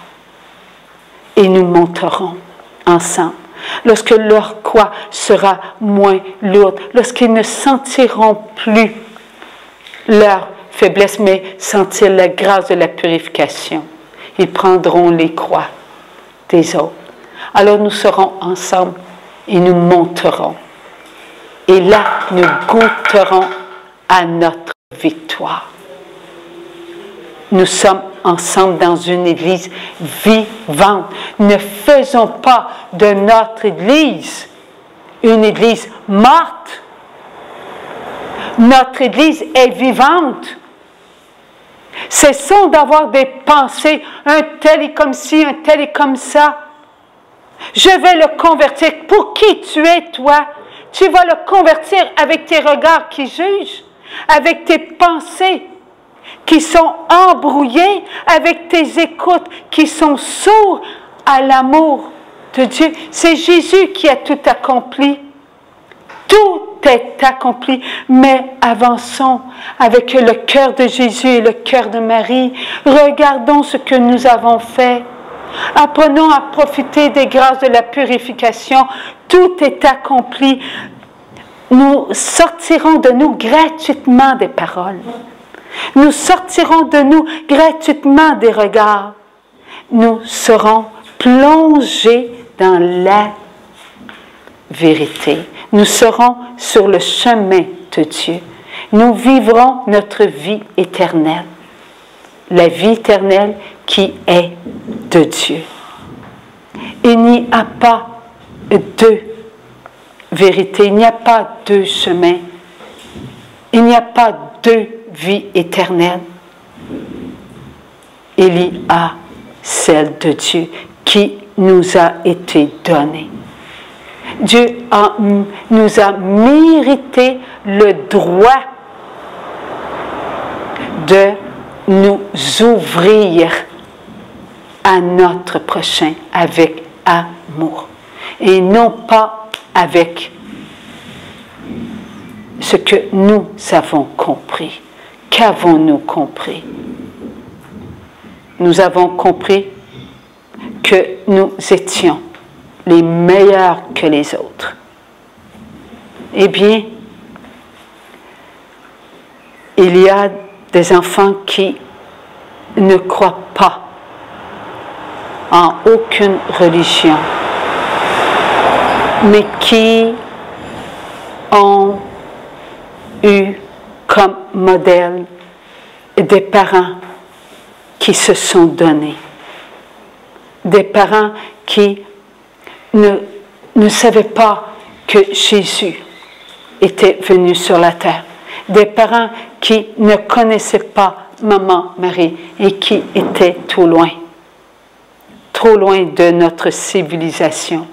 Et nous monterons ensemble. Lorsque leur croix sera moins lourde, lorsqu'ils ne sentiront plus leur faiblesse, mais sentir la grâce de la purification, ils prendront les croix des autres. Alors nous serons ensemble et nous monterons. Et là, nous goûterons à notre victoire. Nous sommes ensemble dans une église vivante. Ne faisons pas de notre église une église morte. Notre église est vivante. Cessons d'avoir des pensées, un tel est comme ci, un tel est comme ça. Je vais le convertir. Pour qui tu es, toi? Tu vas le convertir avec tes regards qui jugent, avec tes pensées qui sont embrouillées, avec tes écoutes qui sont sourds à l'amour de Dieu. C'est Jésus qui a tout accompli. Tout est accompli, mais avançons avec le cœur de Jésus et le cœur de Marie. Regardons ce que nous avons fait. Apprenons à profiter des grâces de la purification. Tout est accompli. Nous sortirons de nous gratuitement des paroles. Nous sortirons de nous gratuitement des regards. Nous serons plongés dans la vérité. Nous serons sur le chemin de Dieu. Nous vivrons notre vie éternelle. La vie éternelle qui est de Dieu. Il n'y a pas deux vérités, il n'y a pas deux chemins, il n'y a pas deux vies éternelles. Il y a celle de Dieu qui nous a été donnée. Dieu nous a mérité le droit de nous ouvrir à notre prochain avec amour et non pas avec ce que nous avons compris. Qu'avons-nous compris? Nous avons compris que nous étions les meilleurs que les autres. Eh bien, il y a des enfants qui ne croient pas en aucune religion, mais qui ont eu comme modèle des parents qui se sont donnés, des parents qui ne savaient pas que Jésus était venu sur la terre, des parents qui ne connaissaient pas Maman Marie et qui étaient trop loin de notre civilisation.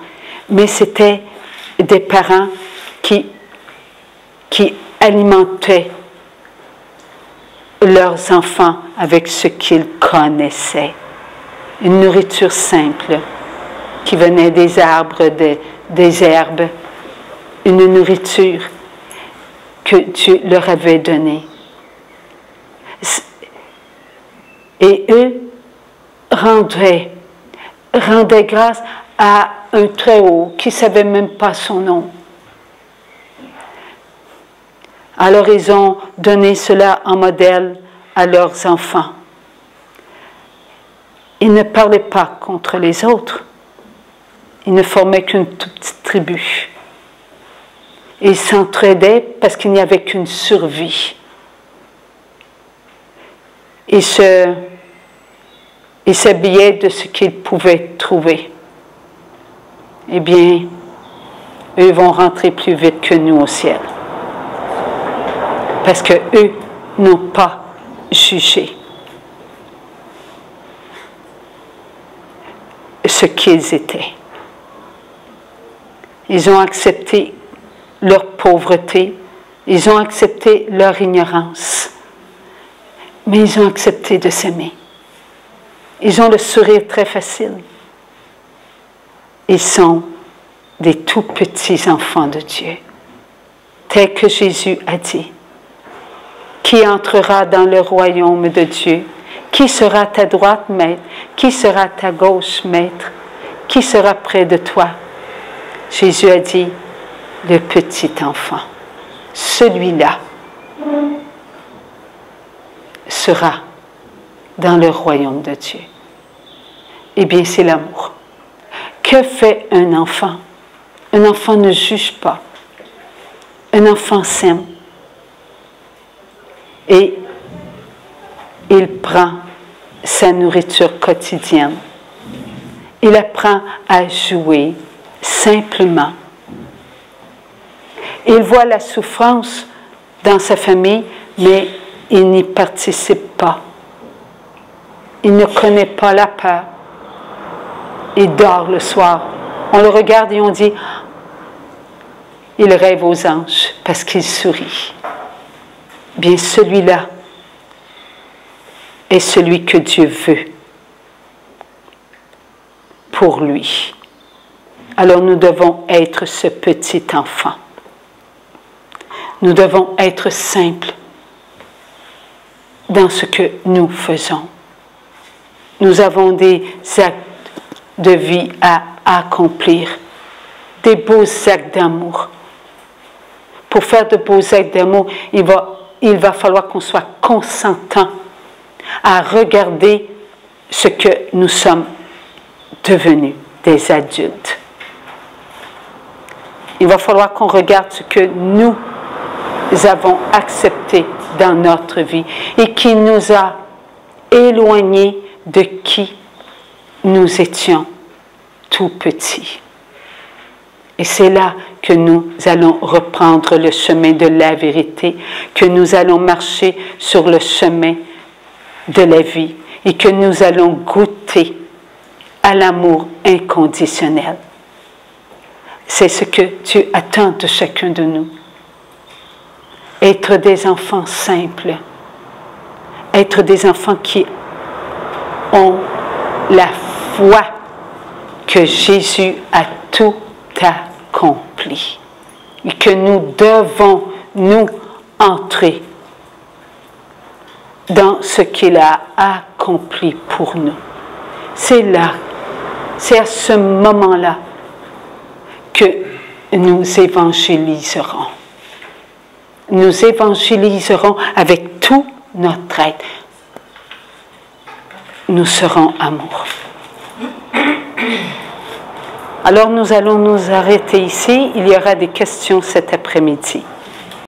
Mais c'était des parents qui alimentaient leurs enfants avec ce qu'ils connaissaient. Une nourriture simple qui venait des arbres, des herbes, une nourriture que Dieu leur avait donnée. Et eux rendaient grâce à un Très-Haut qui ne savait même pas son nom. Alors ils ont donné cela en modèle à leurs enfants. Ils ne parlaient pas contre les autres. Ils ne formaient qu'une toute petite tribu. Ils s'entraidaient parce qu'il n'y avait qu'une survie. Ils s'habillaient de ce qu'ils pouvaient trouver. Eh bien, eux vont rentrer plus vite que nous au ciel. Parce qu'eux n'ont pas jugé ce qu'ils étaient. Ils ont accepté leur pauvreté, ils ont accepté leur ignorance, mais ils ont accepté de s'aimer. Ils ont le sourire très facile. Ils sont des tout petits enfants de Dieu, tel que Jésus a dit. Qui entrera dans le royaume de Dieu? Qui sera à ta droite, maître? Qui sera à ta gauche, maître? Qui sera près de toi? Jésus a dit, le petit enfant, celui-là sera dans le royaume de Dieu. Eh bien, c'est l'amour. Que fait un enfant? Un enfant ne juge pas. Un enfant s'aime. Et il prend sa nourriture quotidienne. Il apprend à jouer simplement. Il voit la souffrance dans sa famille, mais il n'y participe pas. Il ne connaît pas la peur. Il dort le soir. On le regarde et on dit, il rêve aux anges parce qu'il sourit. Bien, celui-là est celui que Dieu veut pour lui. Alors nous devons être ce petit enfant. Nous devons être simples dans ce que nous faisons. Nous avons des actes de vie à accomplir, des beaux actes d'amour. Pour faire de beaux actes d'amour, il va falloir qu'on soit consentant à regarder ce que nous sommes devenus, des adultes. Il va falloir qu'on regarde ce que nous avons accepté dans notre vie et qui nous a éloignés de qui nous étions tout petits. Et c'est là que nous allons reprendre le chemin de la vérité, que nous allons marcher sur le chemin de la vie et que nous allons goûter à l'amour inconditionnel. C'est ce que Dieu attend de chacun de nous. Être des enfants simples, être des enfants qui ont la foi que Jésus a tout accompli et que nous devons nous entrer dans ce qu'il a accompli pour nous. C'est là, c'est à ce moment-là que nous évangéliserons. Nous évangéliserons avec tout notre être. Nous serons amour. Alors nous allons nous arrêter ici. Il y aura des questions cet après-midi.